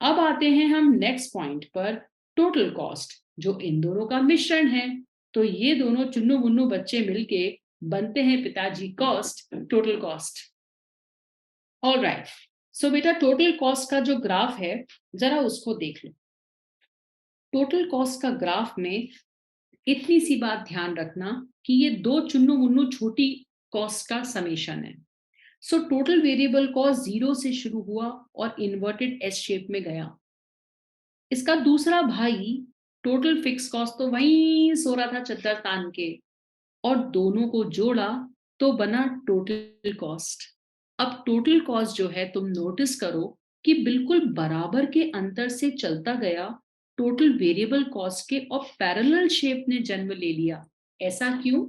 अब आते हैं हम नेक्स्ट पॉइंट पर, टोटल कॉस्ट, जो इन दोनों का मिश्रण है। तो ये दोनों चुन्नू मुन्नू बच्चे मिलके बनते हैं पिताजी cost, total cost. All right, so बेटा टोटल कॉस्ट का जो ग्राफ है जरा उसको देख लो। टोटल कॉस्ट का ग्राफ में इतनी सी बात ध्यान रखना कि ये दो चुन्नू मुन्नू छोटी कॉस्ट का समेशन है। सो टोटल वेरिएबल कॉस्ट 0 से शुरू हुआ और इन्वर्टेड एस शेप में गया। इसका दूसरा भाई टोटल फिक्स कॉस्ट तो वहीं सो रहा था चद्दर तान के, और दोनों को जोड़ा तो बना टोटल कॉस्ट। अब टोटल कॉस्ट जो है तुम नोटिस करो कि बिल्कुल बराबर के अंतर से चलता गया टोटल वेरिएबल कॉस्ट के, और पैरेलल शेप ने जन्म ले लिया। ऐसा क्यों?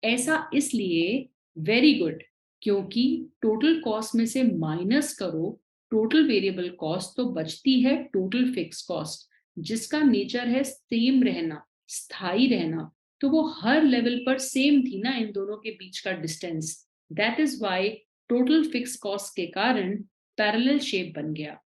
ऐसा इसलिए, वेरी गुड, क्योंकि टोटल कॉस्ट में से माइनस करो टोटल वेरिएबल कॉस्ट तो बचती है टोटल फिक्स कॉस्ट, जिसका नेचर है सेम रहना, स्थायी रहना। तो वो हर लेवल पर सेम थी ना इन दोनों के बीच का distance. That is Y total fix cost के कारण पैरेलल शेप बन गया।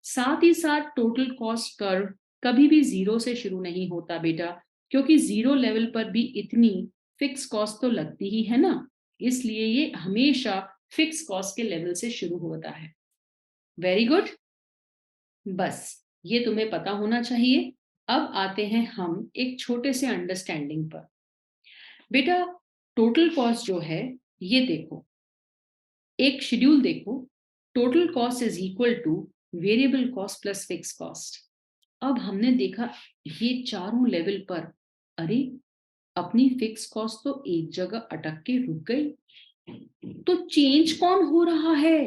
साथ ही साथ टोटल कॉस्ट कर्व कभी भी 0 से शुरू नहीं होता बेटा, क्योंकि 0 लेवल पर भी इतनी फिक्स कॉस्ट तो लगती ही है ना, इसलिए ये हमेशा फिक्स कॉस्ट के लेवल से शुरू होता है। वेरी गुड, बस ये तुम्हें पता होना चाहिए। अब आते हैं हम एक छोटे से अंडरस्टैंडिंग पर। बेटा टोटल कॉस्ट जो है ये देखो, एक शेड्यूल देखो, total cost is equal two variable cost plus fix cost. अब हमने देखा ये चारों लेवल पर, अरे अपनी फिक्स कॉस्ट तो एक जगह अटक के रुक गई, तो चेंज कौन हो रहा है?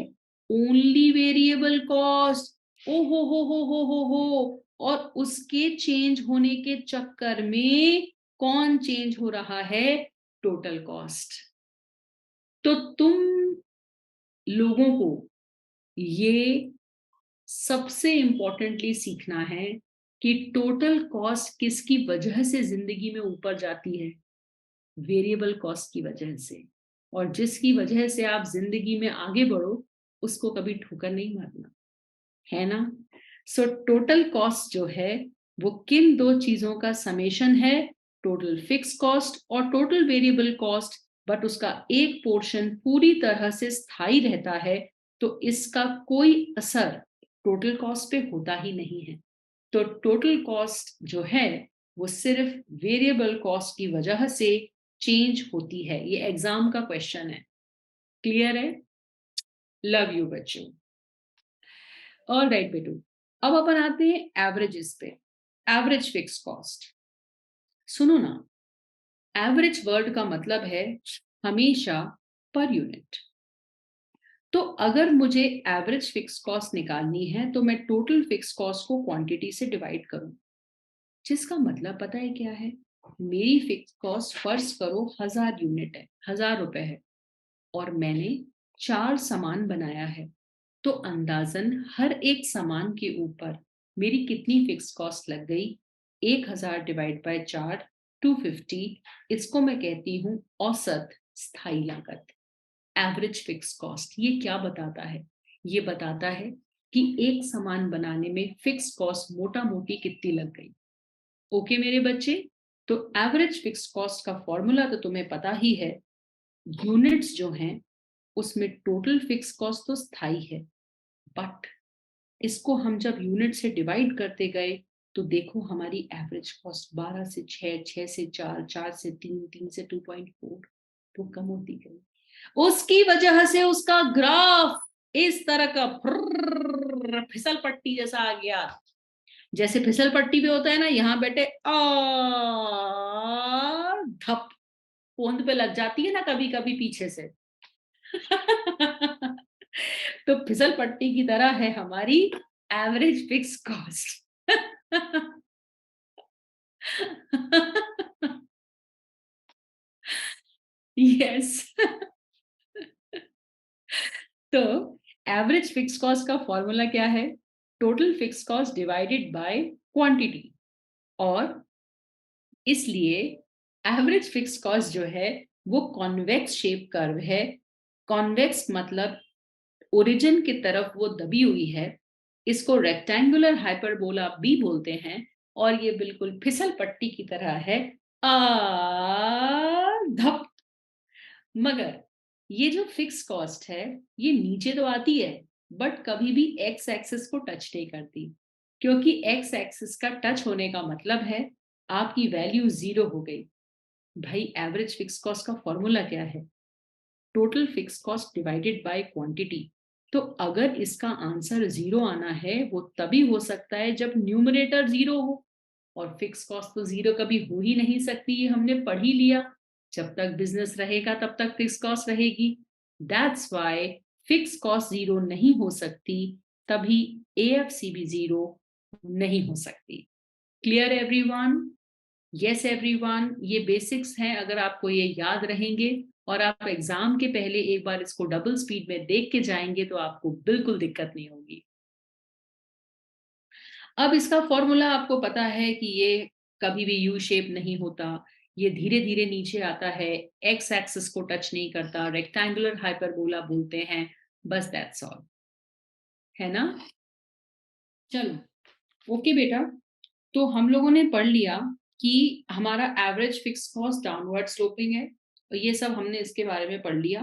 Only variable cost. ओ हो, और उसके चेंज होने के चक्कर में कौन चेंज हो रहा है? Total cost. तो तुम लोगों को ये सबसे इंपॉर्टेंटली सीखना है कि टोटल कॉस्ट किसकी वजह से जिंदगी में ऊपर जाती है? वेरिएबल कॉस्ट की वजह से। और जिसकी वजह से आप जिंदगी में आगे बढ़ो उसको कभी ठोकर नहीं मारना, है ना? सो टोटल कॉस्ट जो है वो किन दो चीजों का समेशन है? टोटल फिक्स कॉस्ट और टोटल वेरिएबल कॉस्ट, बट उसका एक पोर्शन पूरी तरह से स्थायी रहता है, तो इसका कोई असर टोटल कॉस्ट पे होता ही नहीं है। तो टोटल कॉस्ट जो है वो सिर्फ वेरिएबल कॉस्ट की वजह से चेंज होती है। ये एग्जाम का क्वेश्चन है, क्लियर है? लव यू बच्चों। ऑल राइट बेटू, अब अपन आते हैं एवरेजेस पे। एवरेज फिक्स कॉस्ट, सुनो ना, एवरेज वर्ड का मतलब है हमेशा पर यूनिट। तो अगर मुझे एवरेज फिक्स कॉस्ट निकालनी है तो मैं टोटल फिक्स कॉस्ट को क्वांटिटी से डिवाइड करूं, जिसका मतलब पता है क्या है? मेरी फिक्स कॉस्ट फर्ज करो 1000 यूनिट है, 1000 रुपए है, और मैंने 4 सामान बनाया है, तो अंदाजन हर एक सामान के ऊपर मेरी कितनी फिक्स कॉस्ट लग गई? 1000 डिवाइड बाय 4, 250। इसको मैं कहती हूँ औसत स्थायी लागत, एवरेज फिक्स कॉस्ट। ये क्या बताता है? ये बताता है कि एक सामान बनाने में फिक्स कॉस्ट मोटा मोटी कितनी लग गई। ओके मेरे बच्चे, तो एवरेज फिक्स कॉस्ट का फॉर्मूला तो तुम्हें पता ही है। यूनिट्स जो हैं उसमें टोटल फिक्स कॉस्ट तो स्थायी है, बट इसको हम जब यूनिट से डिवाइड करते गए तो देखो हमारी एवरेज कॉस्ट 12 से 6, 6 से 4, 4 से 3, 3 से 2.4 तो कम होती गई। उसकी वजह से उसका ग्राफ इस तरह का फिसल पट्टी जैसा आ गया, जैसे फिसल पट्टी पे होता है ना, यहाँ बैठे धप, पोंद पे लग जाती है ना कभी कभी पीछे से। तो फिसल पट्टी की तरह है हमारी एवरेज फिक्स कॉस्ट। यस। तो एवरेज फिक्स कॉस्ट का फॉर्मूला क्या है? Total fix cost divided by quantity. और इसलिए एवरेज फिक्स कॉस्ट जो है वो कॉन्वेक्स शेप कर्व है। कॉन्वेक्स मतलब ओरिजिन की तरफ वो दबी हुई है। इसको रेक्टेंगुलर हाइपरबोला भी बोलते हैं और ये बिल्कुल फिसल पट्टी की तरह है। धप। मगर ये जो फिक्स कॉस्ट है ये नीचे तो आती है बट कभी भी एक्स एक्सिस को टच नहीं करती, क्योंकि एक्स एक्सिस का टच होने का मतलब है आपकी वैल्यू 0 हो गई। भाई एवरेज फिक्स कॉस्ट का फॉर्मूला क्या है? Total fix cost divided by quantity. तो अगर इसका आंसर 0 आना है वो तभी हो सकता है जब न्यूमरेटर 0 हो, और फिक्स कॉस्ट तो 0 कभी हो ही नहीं सकती, ये हमने पढ़ ही लिया। जब तक बिजनेस रहेगा तब तक फिक्स कॉस्ट रहेगी। दैट्स वाई फिक्स कॉस्ट 0 नहीं हो सकती, तभी एएफसी भी 0 नहीं हो सकती। Clear everyone? यस एवरीवन, ये बेसिक्स हैं। अगर आपको ये याद रहेंगे और आप एग्जाम के पहले एक बार इसको डबल स्पीड में देख के जाएंगे तो आपको बिल्कुल दिक्कत नहीं होगी। अब इसका फॉर्मूला आपको पता है कि ये कभी भी यू शेप नहीं होता, ये धीरे धीरे नीचे आता है, एक्स एक्सिस को टच नहीं करता, रेक्टेंगुलर हाइपरबोला बोलते हैं। बस दैट्स ऑल, है ना? चलो ओके बेटा, तो हम लोगों ने पढ़ लिया कि हमारा average fix cost downward sloping है, और ये सब हमने इसके बारे में पढ़ लिया।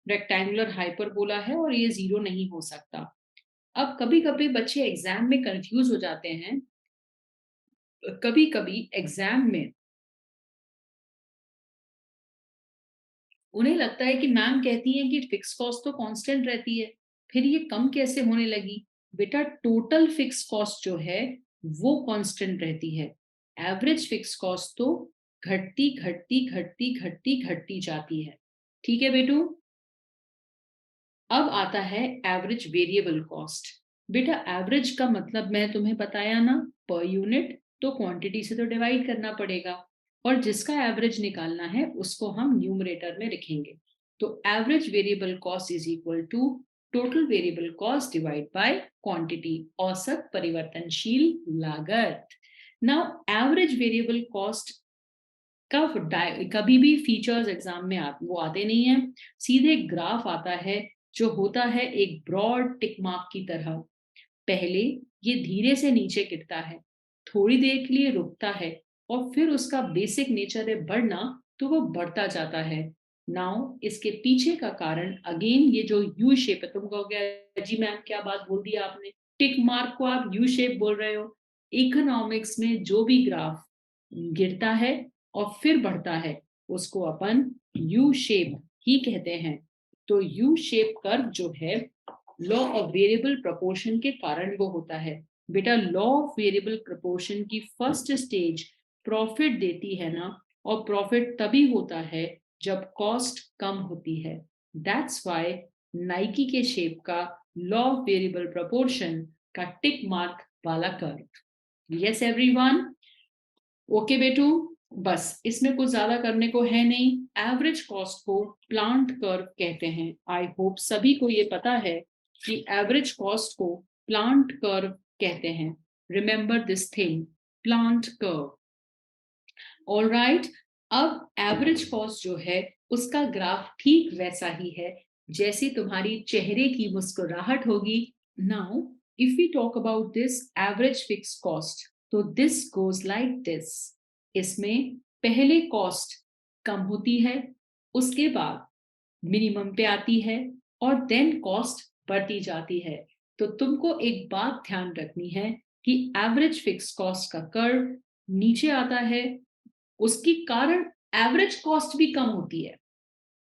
रेक्टेंगुलर हाइपरबोला है और ये 0 नहीं हो सकता। अब कभी कभी बच्चे एग्जाम में कंफ्यूज हो जाते हैं। कभी कभी एग्जाम में उन्हें लगता है कि मैम कहती है कि फिक्स कॉस्ट तो कांस्टेंट रहती है, फिर ये कम कैसे होने लगी? बेटा टोटल फिक्स कॉस्ट जो है वो कांस्टेंट रहती है, एवरेज फिक्स कॉस्ट तो घटती घटती घटती घटती घटती जाती है। ठीक है बेटू? अब आता है एवरेज वेरिएबल कॉस्ट। बेटा एवरेज का मतलब मैं तुम्हें बताया ना, पर यूनिट, तो क्वांटिटी से तो डिवाइड करना पड़ेगा, और जिसका एवरेज निकालना है उसको हम न्यूमरेटर में लिखेंगे। तो average variable cost is equal to total variable cost divide by quantity, औसत परिवर्तनशील लागत। नाउ एवरेज वेरिएबल कॉस्ट का कभी भी फीचर्स एग्जाम में वो आते नहीं है, सीधे ग्राफ आता है जो होता है एक ब्रॉड टिक मार्क की तरह। पहले ये धीरे से नीचे गिरता है, थोड़ी देर के लिए रुकता है, और फिर उसका बेसिक नेचर है बढ़ना, तो वो बढ़ता जाता है। नाउ इसके पीछे का कारण अगेन ये जो यू शेप है, तुम कहोगे जी मैम क्या बात बोल दी आपने, टिक मार्क को आप यू शेप बोल रहे हो। इकोनॉमिक्स में जो भी ग्राफ गिरता है और फिर बढ़ता है उसको अपन यू शेप ही कहते हैं। तो यू शेप कर्व जो है लॉ ऑफ वेरिएबल प्रोपोर्शन के कारण वो होता है। बेटा लॉ ऑफ वेरिएबल प्रोपोर्शन की फर्स्ट स्टेज प्रॉफिट देती है ना, और प्रॉफिट तभी होता है जब कॉस्ट कम होती है। दैट्स व्हाई नाइकी के शेप का लॉ ऑफ वेरिएबल प्रोपोर्शन का टिक मार्क वाला कर्व। Yes everyone? ओके बेटू, बस इसमें कुछ ज्यादा करने को है नहीं। एवरेज कॉस्ट को प्लांट कर्व कहते हैं। आई होप सभी को ये पता है कि एवरेज कॉस्ट को प्लांट कर्व कहते हैं। Remember this thing, plant curve. All right, अब एवरेज कॉस्ट जो है उसका ग्राफ ठीक वैसा ही है जैसी तुम्हारी चेहरे की मुस्कुराहट होगी। Now if we talk about this average fix cost, तो दिस गोज लाइक दिस। इसमें पहले कॉस्ट कम होती है, उसके बाद मिनिमम पे आती है, और देन कॉस्ट बढ़ती जाती है। तो तुमको एक बात ध्यान रखनी है कि एवरेज फिक्स कॉस्ट का कर्व नीचे आता है, उसकी कारण एवरेज कॉस्ट भी कम होती है,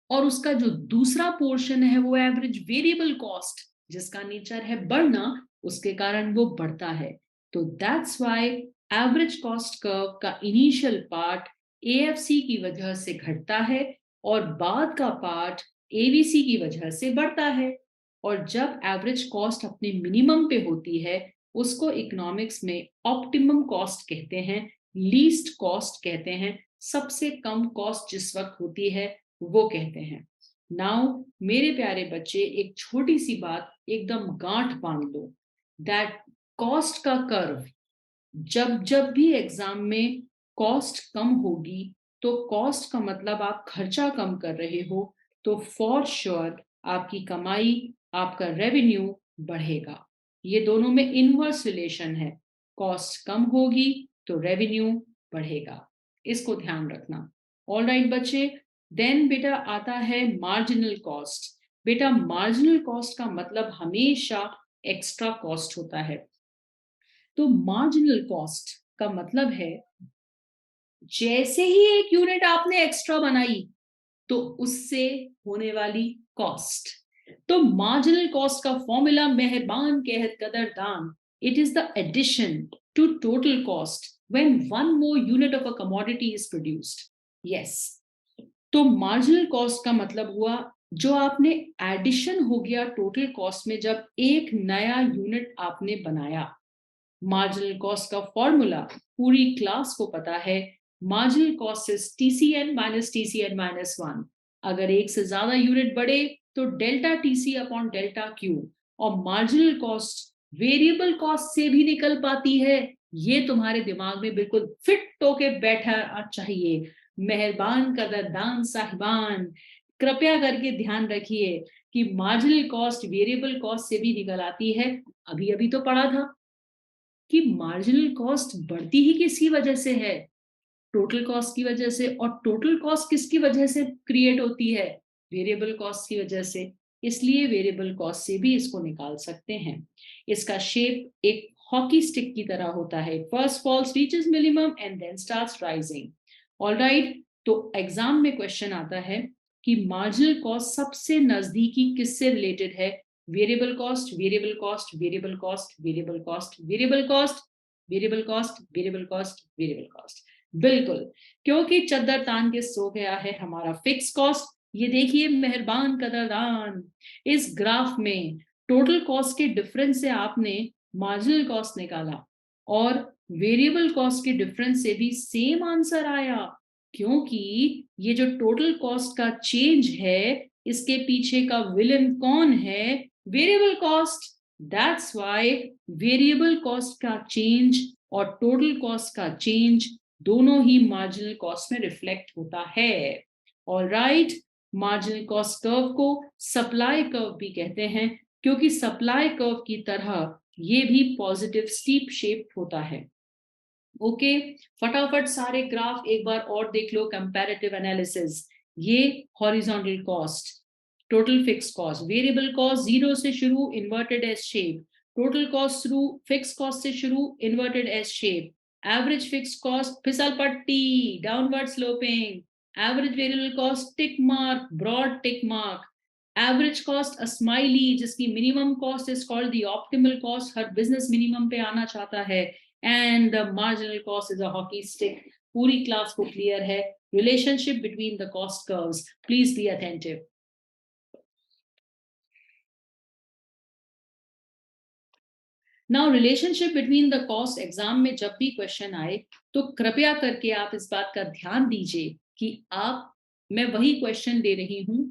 और उसका जो दूसरा पोर्शन है वो एवरेज वेरिएबल कॉस्ट जिसका नेचर है बढ़ना, उसके कारण वो बढ़ता है। तो that's why average cost curve का इनिशियल पार्ट एएफसी की वजह से घटता है और बाद का पार्ट एवीसी की वजह से बढ़ता है। और जब एवरेज कॉस्ट अपने मिनिमम पे होती है उसको इकोनॉमिक्स में ऑप्टिमम कॉस्ट कहते हैं, लीस्ट कॉस्ट कहते हैं, सबसे कम कॉस्ट जिस वक्त होती है वो कहते हैं। नाउ मेरे प्यारे बच्चे, एक छोटी सी बात एकदम गांठ बांध लो, दैट कॉस्ट का कर्व जब जब भी एग्जाम में कॉस्ट कम होगी तो कॉस्ट का मतलब आप खर्चा कम कर रहे हो, तो फॉर श्योर आपकी कमाई, आपका रेवेन्यू बढ़ेगा। ये दोनों में इनवर्स रिलेशन है, कॉस्ट कम होगी तो रेवेन्यू बढ़ेगा, इसको ध्यान रखना। ऑल राइट बच्चे, देन बेटा आता है मार्जिनल कॉस्ट। बेटा मार्जिनल कॉस्ट का मतलब हमेशा एक्स्ट्रा कॉस्ट होता है। तो मार्जिनल कॉस्ट का मतलब है जैसे ही एक यूनिट आपने एक्स्ट्रा बनाई तो उससे होने वाली कॉस्ट। तो मार्जिनल कॉस्ट का फॉर्मूला मेहरबान कहत कदरदान, it is the addition to total cost when one more unit of a commodity is produced. Yes, तो मार्जिनल कॉस्ट का मतलब हुआ जो आपने एडिशन हो गया टोटल कॉस्ट में जब एक नया यूनिट आपने बनाया। मार्जिनल कॉस्ट का फॉर्मूला पूरी क्लास को पता है, marginal cost is TCN minus TCN minus 1। अगर एक से ज्यादा यूनिट बढ़े तो delta TC upon delta Q. और मार्जिनल कॉस्ट वेरिएबल कॉस्ट से भी निकल पाती है, ये तुम्हारे दिमाग में बिल्कुल फिट होके बैठा चाहिए। मेहरबान कदरदान साहिबान, कृपया करके ध्यान रखिए कि मार्जिनल कॉस्ट वेरिएबल कॉस्ट से भी निकल आती है। अभी अभी तो पढ़ा था कि मार्जिनल कॉस्ट बढ़ती ही किसकी वजह से है, टोटल कॉस्ट की वजह से। और टोटल कॉस्ट किसकी वजह से क्रिएट होती है, वेरिएबल कॉस्ट की वजह से। इसलिए वेरिएबल कॉस्ट से भी इसको निकाल सकते हैं। इसका शेप एक हॉकी स्टिक की तरह होता है, first falls reaches minimum and then starts rising. Alright, तो एग्जाम में क्वेश्चन आता है कि मार्जिनल कॉस्ट सबसे नजदीकी किससे रिलेटेड है, variable cost, variable cost, variable cost, variable cost, variable cost, variable cost, variable cost, variable cost. बिल्कुल, क्योंकि चद्दर तान के सो गया है हमारा फिक्स कॉस्ट। ये देखिए मेहरबान कदरदान, इस ग्राफ में टोटल कॉस्ट के डिफरेंस से आपने मार्जिनल कॉस्ट निकाला और वेरिएबल कॉस्ट के डिफरेंस से भी सेम आंसर आया, क्योंकि ये जो टोटल कॉस्ट का चेंज है इसके पीछे का विलन कौन है, variable cost. That's why variable cost का चेंज और टोटल कॉस्ट का चेंज दोनों ही मार्जिनल कॉस्ट में रिफ्लेक्ट होता है। ऑलराइट, मार्जिनल कॉस्ट कर्व को सप्लाई कर्व भी कहते हैं, क्योंकि सप्लाई कर्व की तरह ये भी पॉजिटिव स्टीप शेप होता है। ओके, फटाफट सारे ग्राफ एक बार और देख लो, कंपैरेटिव एनालिसिस। ये horizontal cost, total fix cost, variable cost zero से शुरू, inverted S shape, total cost शुरू फिक्स कॉस्ट से शुरू, inverted S shape, average fix cost फिसल पट्टी, downward sloping, average variable cost tick mark, broad tick mark, average cost a smiley, जिसकी minimum cost is called the optimal cost, हर business minimum पे आना चाहता है, and the marginal cost is a hockey stick. पूरी class को clear है, relationship between the cost curves, please be attentive. Now relationship between the cost, exam में जब भी क्वेश्चन आए तो कृपया करके आप इस बात का ध्यान दीजिए कि आप, मैं वही क्वेश्चन दे रही हूं,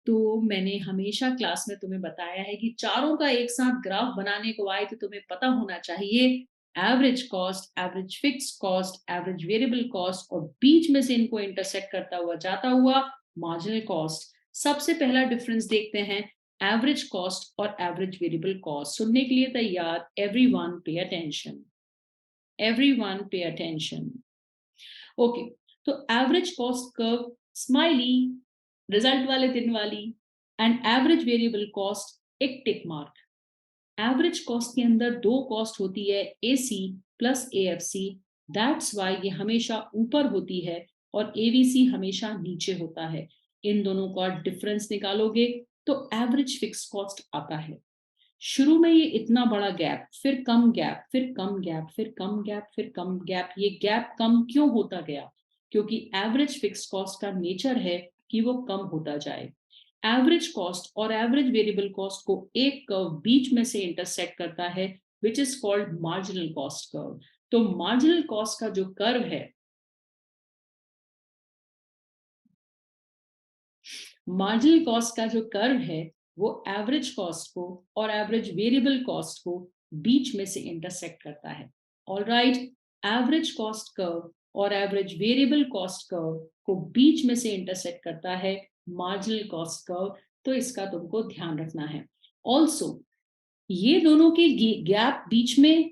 तो मैंने हमेशा क्लास में तुम्हें बताया है कि चारों का एक साथ ग्राफ बनाने को आए तो तुम्हें पता होना चाहिए average cost, average fix cost, average variable cost, और बीच में से इनको इंटरसेक्ट करता हुआ जाता हुआ मार्जिनल कॉस्ट। सबसे पहला डिफरेंस देखते हैं, एवरेज कॉस्ट और एवरेज वेरिएबल कॉस्ट। सुनने के लिए तैयार? Everyone pay attention, everyone pay attention. Okay, तो average cost curve smiley, result वाले दिन वाली, एंड एवरेज वेरिएबल कॉस्ट एक टिक मार्क। एवरेज कॉस्ट के अंदर दो कॉस्ट होती है, AC plus AFC. That's why ये हमेशा ऊपर होती है और एवीसी हमेशा नीचे होता है। इन दोनों का डिफरेंस निकालोगे तो एवरेज फिक्स कॉस्ट आता है। शुरू में ये इतना बड़ा गैप, फिर कम गैप, फिर कम गैप, फिर कम गैप, फिर कम गैप। ये गैप कम क्यों होता गया? क्योंकि एवरेज फिक्स कॉस्ट का नेचर है कि वो कम होता जाए। एवरेज कॉस्ट और एवरेज वेरिएबल कॉस्ट को एक कर्व बीच में से इंटरसेक्ट करता है, which is called marginal cost curve. तो मार्जिनल कॉस्ट का जो कर्व है, मार्जिनल कॉस्ट का जो कर्व है वो एवरेज कॉस्ट को और एवरेज वेरिएबल कॉस्ट को बीच में से इंटरसेक्ट करता है। ऑलराइट, एवरेज कॉस्ट कर्व और एवरेज वेरिएबल कॉस्ट कर्व को बीच में से इंटरसेक्ट करता है मार्जिनल कॉस्ट कर्व। तो इसका तुमको ध्यान रखना है। ऑल्सो ये दोनों के गैप बीच में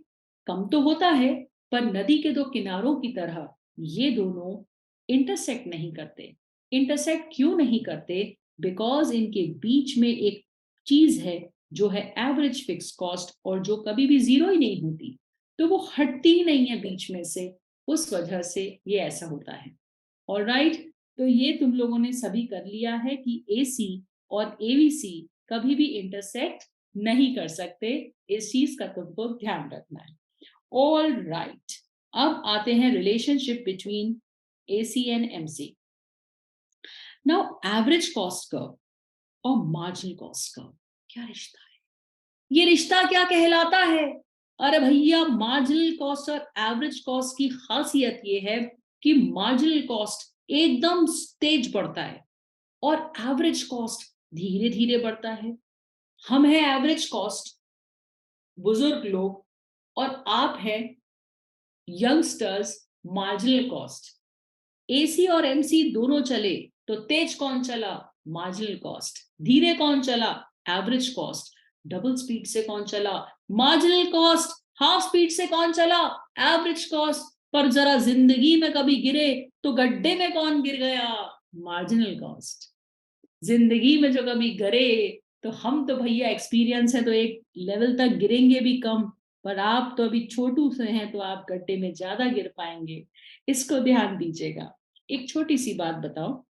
कम तो होता है, पर नदी के दो किनारों की तरह ये दोनों इंटरसेक्ट नहीं करते। इंटरसेक्ट क्यों नहीं करते? बिकॉज इनके बीच में एक चीज है जो है एवरेज फिक्स कॉस्ट, और जो कभी भी जीरो ही नहीं होती, तो वो हटती ही नहीं है बीच में से। उस वजह से ये ऐसा होता है। ऑलराइट, तो ये तुम लोगों ने सभी कर लिया है कि AC और AVC कभी भी इंटरसेक्ट नहीं कर सकते। इस चीज का तुमको ध्यान रखना है। ऑल राइट, अब आते हैं relationship between AC and MC। Now average cost curve और मार्जिनल कॉस्ट कर्व, क्या रिश्ता है? ये रिश्ता क्या कहलाता है? अरे भैया, मार्जिनल कॉस्ट और एवरेज कॉस्ट की खासियत ये है कि मार्जिनल कॉस्ट एकदम तेज बढ़ता है और एवरेज कॉस्ट धीरे धीरे बढ़ता है। हम हैं एवरेज कॉस्ट, बुजुर्ग लोग, और आप हैं यंगस्टर्स, मार्जिनल कॉस्ट। AC और MC दोनों चले तो तेज कौन चला? Marginal cost. धीरे कौन चला? Average cost. डबल स्पीड से कौन चला? Marginal cost. हाफ स्पीड से कौन चला? Average cost. पर जरा जिंदगी में कभी गिरे तो गड्ढे में कौन गिर गया? Marginal cost. जिंदगी में जो कभी गिरे, तो हम तो भैया एक्सपीरियंस है तो एक लेवल तक गिरेंगे भी कम, पर आप तो अभी छोटू से हैं तो आप गड्ढे में ज्यादा गिर पाएंगे। इसको ध्यान दीजिएगा। एक छोटी सी बात बताओ,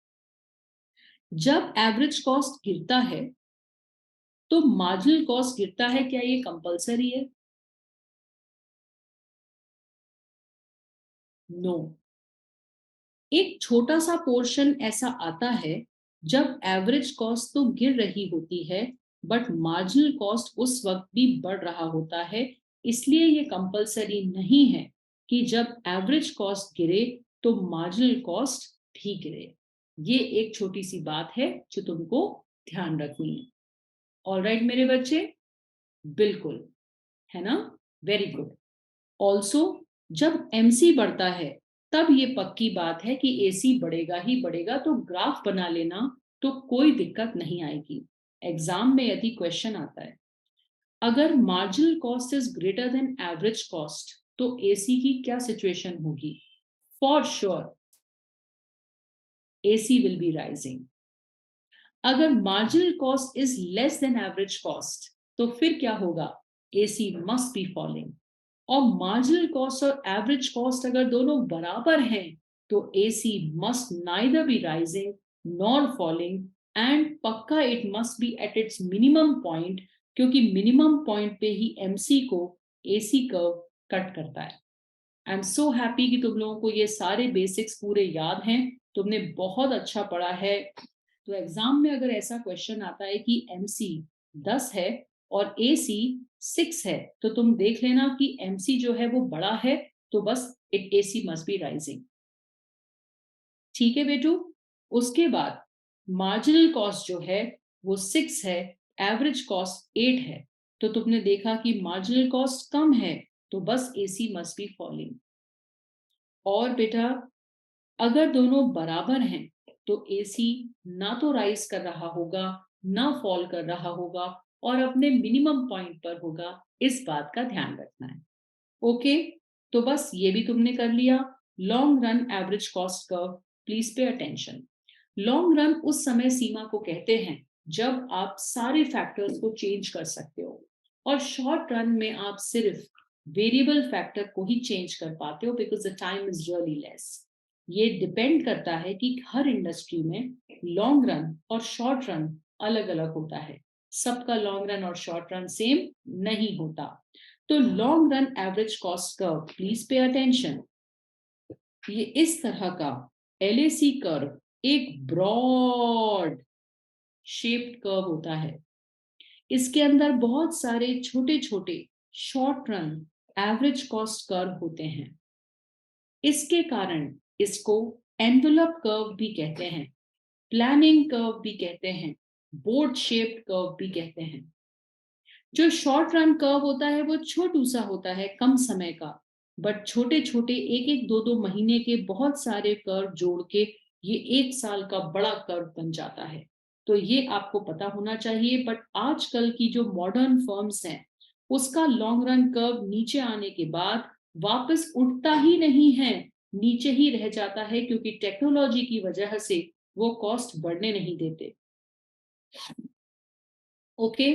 जब एवरेज कॉस्ट गिरता है तो मार्जिनल कॉस्ट गिरता है, क्या ये कंपलसरी है? नो। एक छोटा सा पोर्शन ऐसा आता है जब एवरेज कॉस्ट तो गिर रही होती है, बट मार्जिनल कॉस्ट उस वक्त भी बढ़ रहा होता है। इसलिए ये कंपलसरी नहीं है कि जब एवरेज कॉस्ट गिरे तो मार्जिनल कॉस्ट भी गिरे। ये एक छोटी सी बात है जो तुमको ध्यान रखनी है। ऑलराइट मेरे बच्चे, बिल्कुल, है ना? Very good. ऑल्सो जब MC बढ़ता है तब ये पक्की बात है कि AC बढ़ेगा ही बढ़ेगा, तो ग्राफ बना लेना, तो कोई दिक्कत नहीं आएगी। एग्जाम में यदि क्वेश्चन आता है, अगर marginal cost is greater than average cost, तो AC की क्या सिचुएशन होगी? For sure AC will be rising. अगर marginal cost is less than average cost, तो फिर क्या होगा? AC must be falling. और मार्जिनल कॉस्ट और एवरेज कॉस्ट अगर दोनों बराबर हैं, तो AC must neither be rising nor falling, and पक्का it must be at its minimum point, क्योंकि मिनिमम पॉइंट पे ही MC को AC कर्व कट करता है। आई एम सो हैप्पी कि तुम लोगों को ये सारे बेसिक्स पूरे याद हैं, तुमने बहुत अच्छा पढ़ा है। तो एग्जाम में अगर ऐसा क्वेश्चन आता है कि MC 10 है और AC 6 है, तो तुम देख लेना कि MC जो है वो बड़ा है, तो बस AC मस्ट बी राइजिंग। ठीक है बेटू? उसके बाद मार्जिनल कॉस्ट जो है वो 6 है, एवरेज कॉस्ट 8 है, तो तुमने देखा कि मार्जिनल कॉस्ट कम है, तो बस AC मस्ट बी फॉलिंग। और बेटा, अगर दोनों बराबर हैं तो AC ना तो राइज कर रहा होगा ना फॉल कर रहा होगा, और अपने मिनिमम पॉइंट पर होगा। इस बात का ध्यान रखना है। ओके, तो बस ये भी तुमने कर लिया। Long run average cost curve, please pay attention. Long run उस समय सीमा को कहते हैं जब आप सारे फैक्टर्स को चेंज कर सकते हो, और शॉर्ट रन में आप सिर्फ वेरिएबल फैक्टर को ही चेंज कर पाते हो, because the time is really less. ये डिपेंड करता है कि हर इंडस्ट्री में लॉन्ग रन और शॉर्ट रन अलग अलग होता है। सबका लॉन्ग रन और शॉर्ट रन सेम नहीं होता। तो long run average cost curve, please pay attention, ये इस तरह का LAC कर्व एक ब्रॉड शेप्ड कर्व होता है। इसके अंदर बहुत सारे छोटे छोटे short run average cost curve होते हैं। इसके कारण इसको एनवेलप कर्व भी कहते हैं, प्लानिंग कर्व भी कहते हैं, बोर्ड शेप्ड कर्व भी कहते हैं। जो शॉर्ट रन कर्व होता है वो छोटू सा होता है, कम समय का, बट छोटे छोटे एक एक दो दो महीने के बहुत सारे कर्व जोड़ के ये एक साल का बड़ा कर्व बन जाता है। तो ये आपको पता होना चाहिए। बट आजकल की जो मॉडर्न फर्म्स हैं उसका लॉन्ग रन कर्व नीचे आने के बाद वापस उठता ही नहीं है, नीचे ही रह जाता है, क्योंकि टेक्नोलॉजी की वजह से वो कॉस्ट बढ़ने नहीं देते। ओके,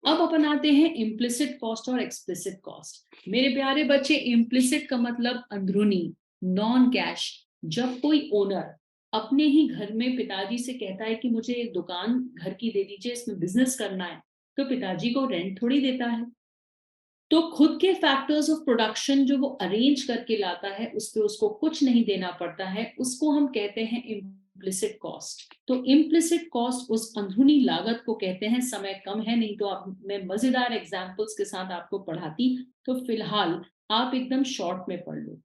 अब अपन आते हैं इम्प्लिसिट कॉस्ट और एक्सप्लिसिट कॉस्ट। मेरे प्यारे बच्चे, इम्प्लिसिट का मतलब अंदरूनी, नॉन कैश। जब कोई ओनर अपने ही घर में पिताजी से कहता है कि मुझे एक दुकान घर की दे दीजिए, इसमें बिजनेस करना है, तो पिताजी को रेंट थोड़ी देता है। तो खुद के फैक्टर्स ऑफ प्रोडक्शन जो वो अरेंज करके लाता है उस पे उसको कुछ नहीं देना पड़ता है, उसको हम कहते हैं इम्प्लिसिट कॉस्ट। तो इम्प्लिसिट कॉस्ट उस अंदरूनी लागत को कहते हैं। समय कम है, नहीं तो आप मैं मजेदार एग्जांपल्स के साथ आपको पढ़ाती, तो फिलहाल आप एकदम शॉर्ट में पढ़ लो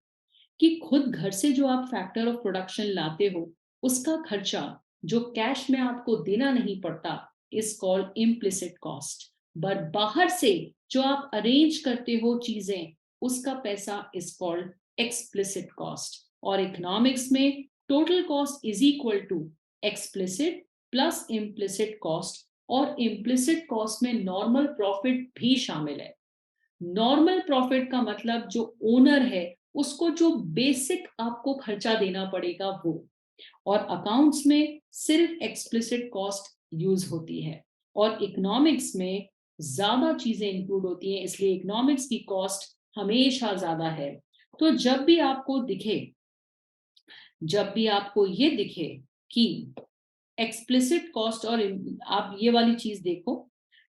कि खुद घर से जो आप फैक्टर ऑफ प्रोडक्शन लाते हो उसका खर्चा जो कैश में आपको देना नहीं पड़ता is called implicit cost. But बाहर से जो आप अरेंज करते हो चीजें उसका पैसा इज कॉल्ड एक्सप्लिसिट कॉस्ट। और इकोनॉमिक्स में total cost is equal to explicit plus implicit cost, और इम्प्लिसिट कॉस्ट में नॉर्मल प्रॉफिट भी शामिल है। नॉर्मल प्रॉफिट का मतलब जो ओनर है उसको जो बेसिक आपको खर्चा देना पड़ेगा वो, और अकाउंट्स में सिर्फ एक्सप्लिसिट कॉस्ट यूज होती है, और इकोनॉमिक्स में ज्यादा चीजें इंक्लूड होती हैं, इसलिए इकोनॉमिक्स की कॉस्ट हमेशा ज्यादा है। तो जब भी आपको दिखे, जब भी आपको ये दिखे कि एक्सप्लिसिट कॉस्ट, और आप ये वाली चीज देखो,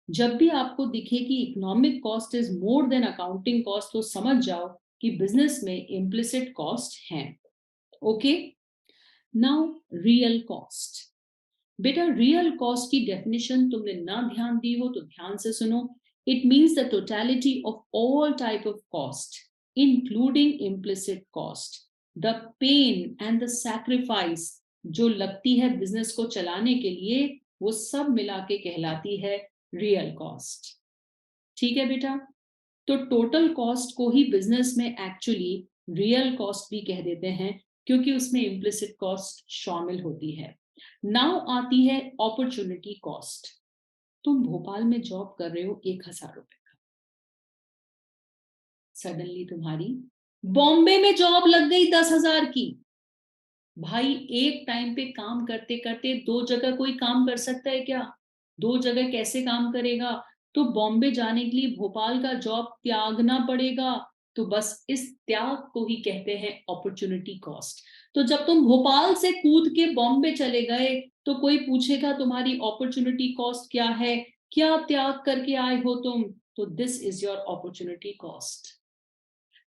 जब भी आपको दिखे कि economic cost is more than accounting cost, तो समझ जाओ कि बिजनेस में इम्प्लिसिट कॉस्ट है। Okay, now real cost. बेटा, रियल कॉस्ट की डेफिनेशन तुमने ना ध्यान दी हो तो ध्यान से सुनो। It means the totality of all type of cost including implicit cost, the pain and the sacrifice जो लगती है बिजनेस को चलाने के लिए, वो सब मिला के कहलाती है रियल कॉस्ट। ठीक है बेटा, तो टोटल कॉस्ट को ही बिजनेस में एक्चुअली रियल कॉस्ट भी कह देते हैं, क्योंकि उसमें इम्प्लिसिट कॉस्ट शामिल होती है। नाउ आती है अपॉर्चुनिटी कॉस्ट। तुम भोपाल में जॉब कर रहे हो 1,000 रुपए का, सडनली तुम्हारी बॉम्बे में जॉब लग गई 10,000 की। भाई, एक टाइम पे काम करते करते दो जगह कोई काम कर सकता है क्या? दो जगह कैसे काम करेगा? तो बॉम्बे जाने के लिए भोपाल का जॉब त्यागना पड़ेगा। तो बस इस त्याग को ही कहते हैं अपॉर्चुनिटी कॉस्ट। तो जब तुम भोपाल से कूद के बॉम्बे चले गए तो कोई पूछेगा तुम्हारी अपॉर्चुनिटी कॉस्ट क्या है, क्या त्याग करके आए हो तुम, तो this is your opportunity cost.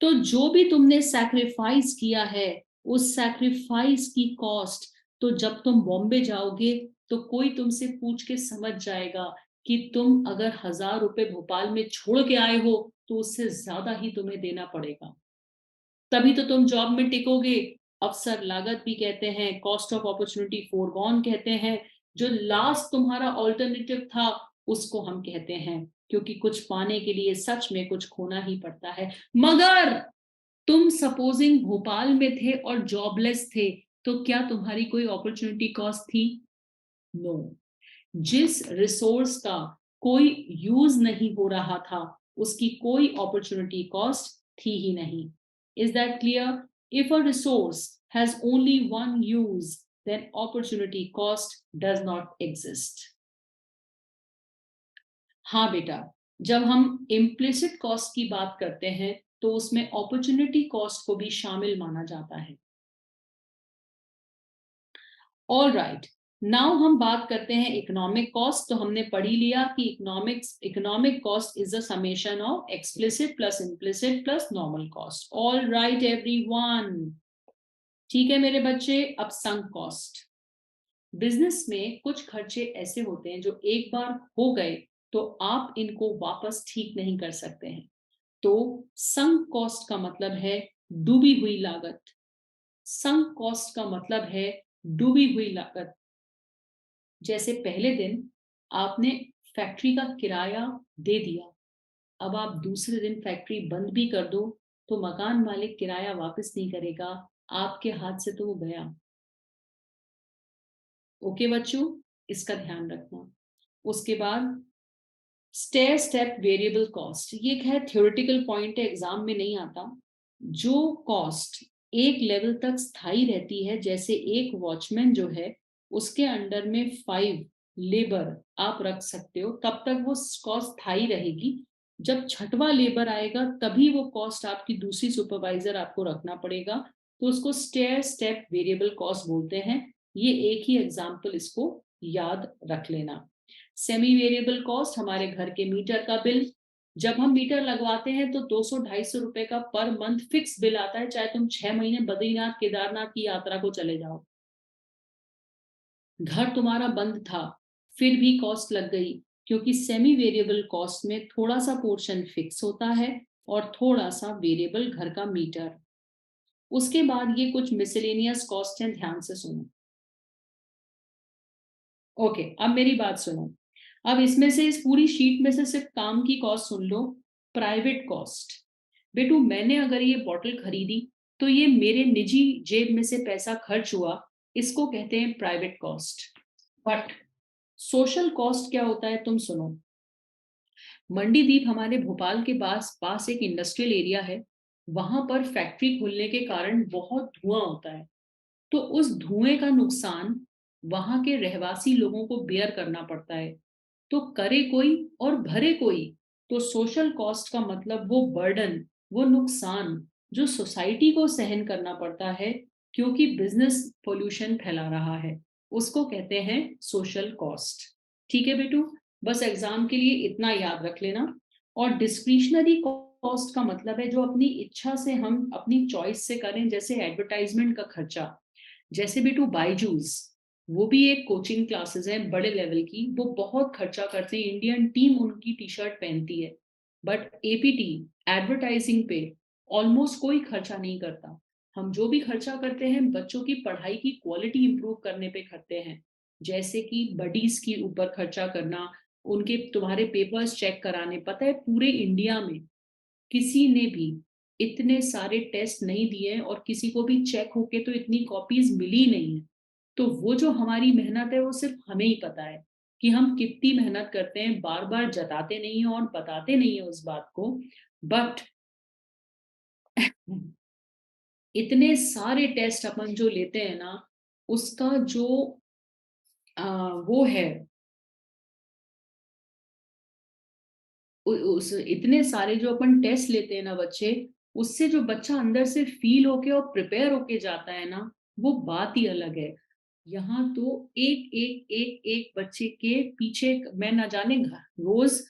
तो जो भी तुमने सैक्रिफाइस किया है उस सैक्रिफाइस की कॉस्ट, तो जब तुम बॉम्बे जाओगे तो कोई तुमसे पूछ के समझ जाएगा कि तुम अगर 1,000 रुपए भोपाल में छोड़ के आए हो तो उससे ज्यादा ही तुम्हें देना पड़ेगा, तभी तो तुम जॉब में टिकोगे। अवसर लागत भी कहते हैं, कॉस्ट ऑफ अपॉर्चुनिटी फोरगॉन कहते हैं। जो लास्ट तुम्हारा ऑल्टरनेटिव था उसको हम कहते हैं, क्योंकि कुछ पाने के लिए सच में कुछ खोना ही पड़ता है। मगर तुम सपोजिंग भोपाल में थे और जॉबलेस थे, तो क्या तुम्हारी कोई अपॉर्चुनिटी कॉस्ट थी? नो। जिस रिसोर्स का कोई यूज नहीं हो रहा था उसकी कोई अपॉर्चुनिटी कॉस्ट थी ही नहीं। Is that clear? If a resource has only one use then opportunity cost does not exist. हाँ बेटा, जब हम इम्प्लिसिट कॉस्ट की बात करते हैं तो उसमें अपॉर्चुनिटी कॉस्ट को भी शामिल माना जाता है। ऑल राइट, नाउ हम बात करते हैं इकोनॉमिक कॉस्ट। तो हमने पढ़ी लिया कि economic cost is a summation of explicit plus implicit plus normal cost. All right everyone, ठीक है मेरे बच्चे। अब संक कॉस्ट। बिजनेस में कुछ खर्चे ऐसे होते हैं जो एक बार हो गए तो आप इनको वापस ठीक नहीं कर सकते हैं। तो संक कॉस्ट का मतलब है डूबी हुई लागत। संक कॉस्ट का मतलब है डूबी हुई लागत। जैसे पहले दिन आपने फैक्ट्री का किराया दे दिया, अब आप दूसरे दिन फैक्ट्री बंद भी कर दो तो मकान मालिक किराया वापस नहीं करेगा, आपके हाथ से तो वो गया। ओके बच्चों, इसका ध्यान रखना। उसके बाद स्टेयर स्टेप वेरिएबल कॉस्ट, ये है थ्योरेटिकल पॉइंट है, एग्जाम में नहीं आता। जो कॉस्ट एक लेवल तक स्थायी रहती है, जैसे एक वॉचमैन जो है उसके अंडर में 5 लेबर आप रख सकते हो, तब तक वो कॉस्ट स्थायी रहेगी। जब छठवां लेबर आएगा तभी वो कॉस्ट आपकी दूसरी सुपरवाइजर आपको रखना पड़ेगा, तो उसको स्टेयर स्टेप वेरिएबल कॉस्ट बोलते हैं। ये एक ही एग्जाम्पल, इसको याद रख लेना। सेमी वेरिएबल कॉस्ट, हमारे घर के मीटर का बिल। जब हम मीटर लगवाते हैं तो 200-250 रुपए का पर मंथ फिक्स बिल आता है, चाहे तुम 6 महीने बद्रीनाथ केदारनाथ की यात्रा को चले जाओ। घर तुम्हारा बंद था फिर भी कॉस्ट लग गई, क्योंकि सेमी वेरिएबल कॉस्ट में थोड़ा सा पोर्शन फिक्स होता है और थोड़ा सा वेरिएबल घर का मीटर। उसके बाद ये कुछ मिसलेनियस कॉस्ट हैं, ध्यान से सुनो। ओके, अब मेरी बात सुनो। अब इसमें से, इस पूरी शीट में से सिर्फ काम की कॉस्ट सुन लो। Private cost. बेटू, मैंने अगर ये बॉटल खरीदी तो ये मेरे निजी जेब में से पैसा खर्च हुआ, इसको कहते हैं private cost. But social cost क्या होता है, तुम सुनो। मंडीदीप हमारे भोपाल के पास एक इंडस्ट्रियल एरिया है। वहां पर फैक्ट्री खुलने के कारण बहुत धुआं होता है, तो उस धुएं का नुकसान वहां के रहवासी लोगों को बेयर करना पड़ता है। तो करे कोई और भरे कोई। तो सोशल कॉस्ट का मतलब वो बर्डन, वो नुकसान जो सोसाइटी को सहन करना पड़ता है क्योंकि बिजनेस पोल्यूशन फैला रहा है, उसको कहते हैं सोशल कॉस्ट। ठीक है बेटू, बस एग्जाम के लिए इतना याद रख लेना। और डिस्क्रिशनरी कॉस्ट का मतलब है जो अपनी इच्छा से हम अपनी चॉइस से करें, जैसे एडवर्टाइजमेंट का खर्चा। जैसे बेटू बाईजूस, वो भी एक कोचिंग क्लासेस है बड़े लेवल की, वो बहुत खर्चा करते हैं, इंडियन टीम उनकी टी शर्ट पहनती है। बट एपीटी एडवर्टाइजिंग पे ऑलमोस्ट कोई खर्चा नहीं करता। हम जो भी खर्चा करते हैं बच्चों की पढ़ाई की क्वालिटी इंप्रूव करने पे करते हैं, जैसे कि बडीज के ऊपर खर्चा करना, उनके तुम्हारे पेपर्स चेक कराने। पता है पूरे इंडिया में किसी ने भी इतने सारे टेस्ट नहीं दिए और किसी को भी चेक होके तो इतनी कॉपीज मिली नहीं है। तो वो जो हमारी मेहनत है वो सिर्फ हमें ही पता है कि हम कितनी मेहनत करते हैं, बार बार जताते नहीं है और बताते नहीं है उस बात को। बट इतने सारे टेस्ट अपन जो लेते हैं ना, उसका जो वो है, उस इतने सारे जो अपन टेस्ट लेते हैं ना बच्चे, उससे जो बच्चा अंदर से फील होके और प्रिपेयर होके जाता है ना, वो बात ही अलग है। यहाँ तो एक एक एक एक बच्चे के पीछे मैं ना जाने रोज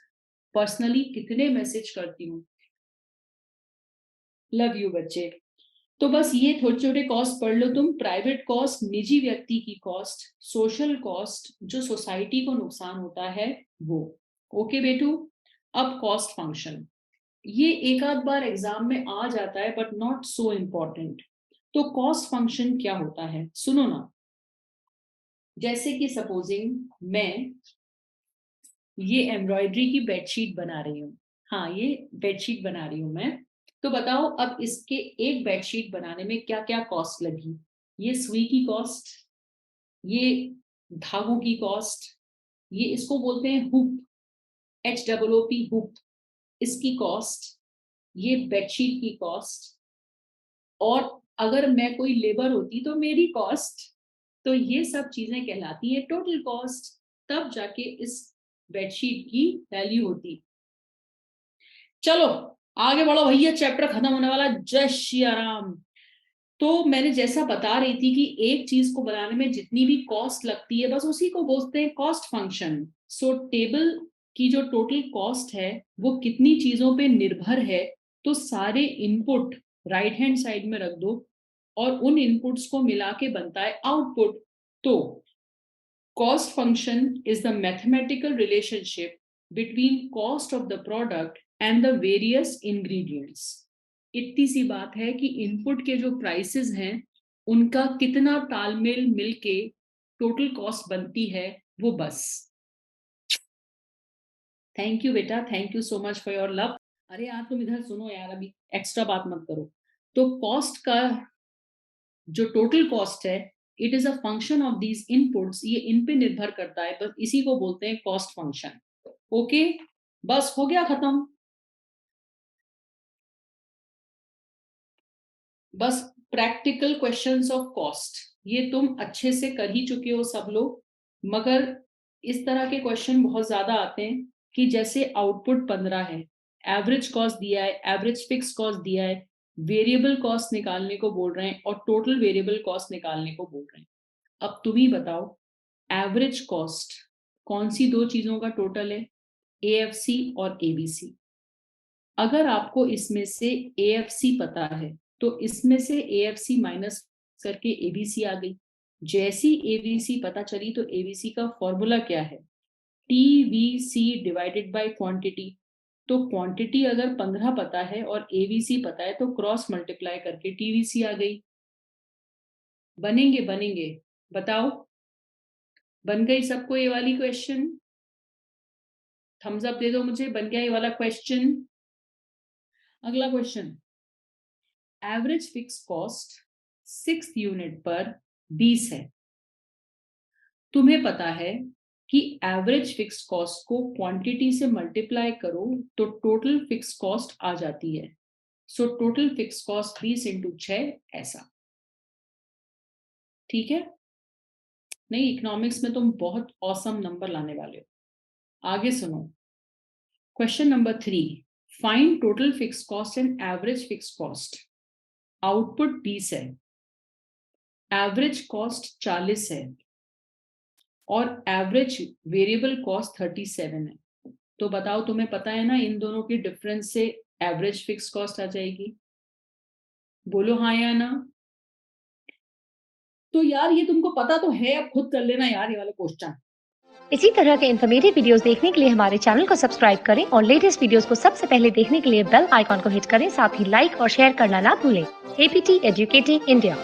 पर्सनली कितने मैसेज करती हूँ। लव यू बच्चे। तो बस ये थोड़े छोटे कॉस्ट पढ़ लो तुम। प्राइवेट कॉस्ट निजी व्यक्ति की कॉस्ट, सोशल कॉस्ट जो सोसाइटी को नुकसान होता है वो। ओके बेटू, अब कॉस्ट फंक्शन, ये एक आध बार एग्जाम में आ जाता है बट नॉट सो इम्पोर्टेंट। तो कॉस्ट फंक्शन क्या होता है सुनो ना। जैसे कि सपोजिंग मैं ये एम्ब्रॉयडरी की बेडशीट बना रही हूँ, हाँ ये बेडशीट बना रही हूँ मैं। तो बताओ अब इसके एक बेडशीट बनाने में क्या क्या कॉस्ट लगी। ये सुई की कॉस्ट, ये धागों की कॉस्ट, ये इसको बोलते हैं हुप, HOOP हुप, इसकी कॉस्ट, ये बेडशीट की कॉस्ट, और अगर मैं कोई लेबर होती तो मेरी कॉस्ट। तो ये सब चीजें कहलाती है टोटल कॉस्ट, तब जाके इस बेडशीट की वैल्यू होती। चलो आगे बढ़ो भैया, चैप्टर खत्म होने वाला। जय श्री राम। तो मैंने जैसा बता रही थी कि एक चीज को बनाने में जितनी भी कॉस्ट लगती है बस उसी को बोलते हैं कॉस्ट फंक्शन। सो टेबल की जो टोटल कॉस्ट है वो कितनी चीजों पे निर्भर है, तो सारे इनपुट राइट हैंड साइड में रख दो और उन इनपुट्स को मिला के बनता है आउटपुट। तो cost function is the mathematical relationship between cost of the product and the various ingredients. इतनी सी बात है कि इनपुट के जो प्राइसेस हैं उनका कितना तालमेल मिलके टोटल कॉस्ट बनती है वो बस। थैंक यू बेटा, thank you so much for your love. अरे यार तुम इधर सुनो यार, अभी एक्स्ट्रा बात मत करो। तो कॉस्ट का जो टोटल कॉस्ट है it is a function of these inputs, ये इन पे निर्भर करता है, बस इसी को बोलते हैं कॉस्ट फंक्शन। ओके, बस हो गया खत्म। बस प्रैक्टिकल क्वेश्चंस ऑफ कॉस्ट ये तुम अच्छे से कर ही चुके हो सब लोग, मगर इस तरह के क्वेश्चन बहुत ज्यादा आते हैं कि जैसे आउटपुट 15 है, एवरेज कॉस्ट दिया है, एवरेज फिक्स कॉस्ट दिया है, वेरिएबल कॉस्ट निकालने को बोल रहे हैं और टोटल वेरिएबल कॉस्ट निकालने को बोल रहे हैं। अब तुम ही बताओ एवरेज कॉस्ट कौन सी दो चीजों का टोटल है, एएफसी और एबीसी। अगर आपको इसमें से एएफसी पता है तो इसमें से एएफसी माइनस करके एबीसी आ गई। जैसी एबीसी पता चली तो एबीसी का फॉर्मूला क्या है, टीवीसी डिवाइडेड बाय क्वांटिटी। तो क्वांटिटी अगर 15 पता है और एबीसी पता है तो क्रॉस मल्टीप्लाई करके टीवीसी आ गई। बनेंगे बनेंगे, बताओ बन गई सबको ये वाली क्वेश्चन? थम्स अप दे दो मुझे, बन गया ये वाला क्वेश्चन। अगला question, average fix cost 6 unit पर 20 है। तुम्हें पता है कि एवरेज फिक्स कॉस्ट को क्वांटिटी से मल्टीप्लाई करो तो टोटल फिक्स कॉस्ट आ जाती है। So total fix cost 20 into 6 ऐसा। ठीक है, नहीं इकोनॉमिक्स में तुम बहुत ऑसम नंबर लाने वाले हो। आगे सुनो, question number 3, find total fix cost and average fix cost. Output 20 है, एवरेज कॉस्ट 40 है और एवरेज वेरिएबल कॉस्ट 37 है। तो बताओ तुम्हें पता है ना इन दोनों की डिफरेंस से एवरेज फिक्स कॉस्ट आ जाएगी, बोलो हाँ या ना। तो यार ये तुमको पता तो है, अब खुद कर लेना यार ये वाले क्वेश्चन। इसी तरह के इन्फॉर्मेटिव वीडियोस देखने के लिए हमारे चैनल को सब्सक्राइब करें और लेटेस्ट वीडियोस को सबसे पहले देखने के लिए बेल आइकॉन को हिट करें। साथ ही लाइक और शेयर करना ना भूलें। APT educating India.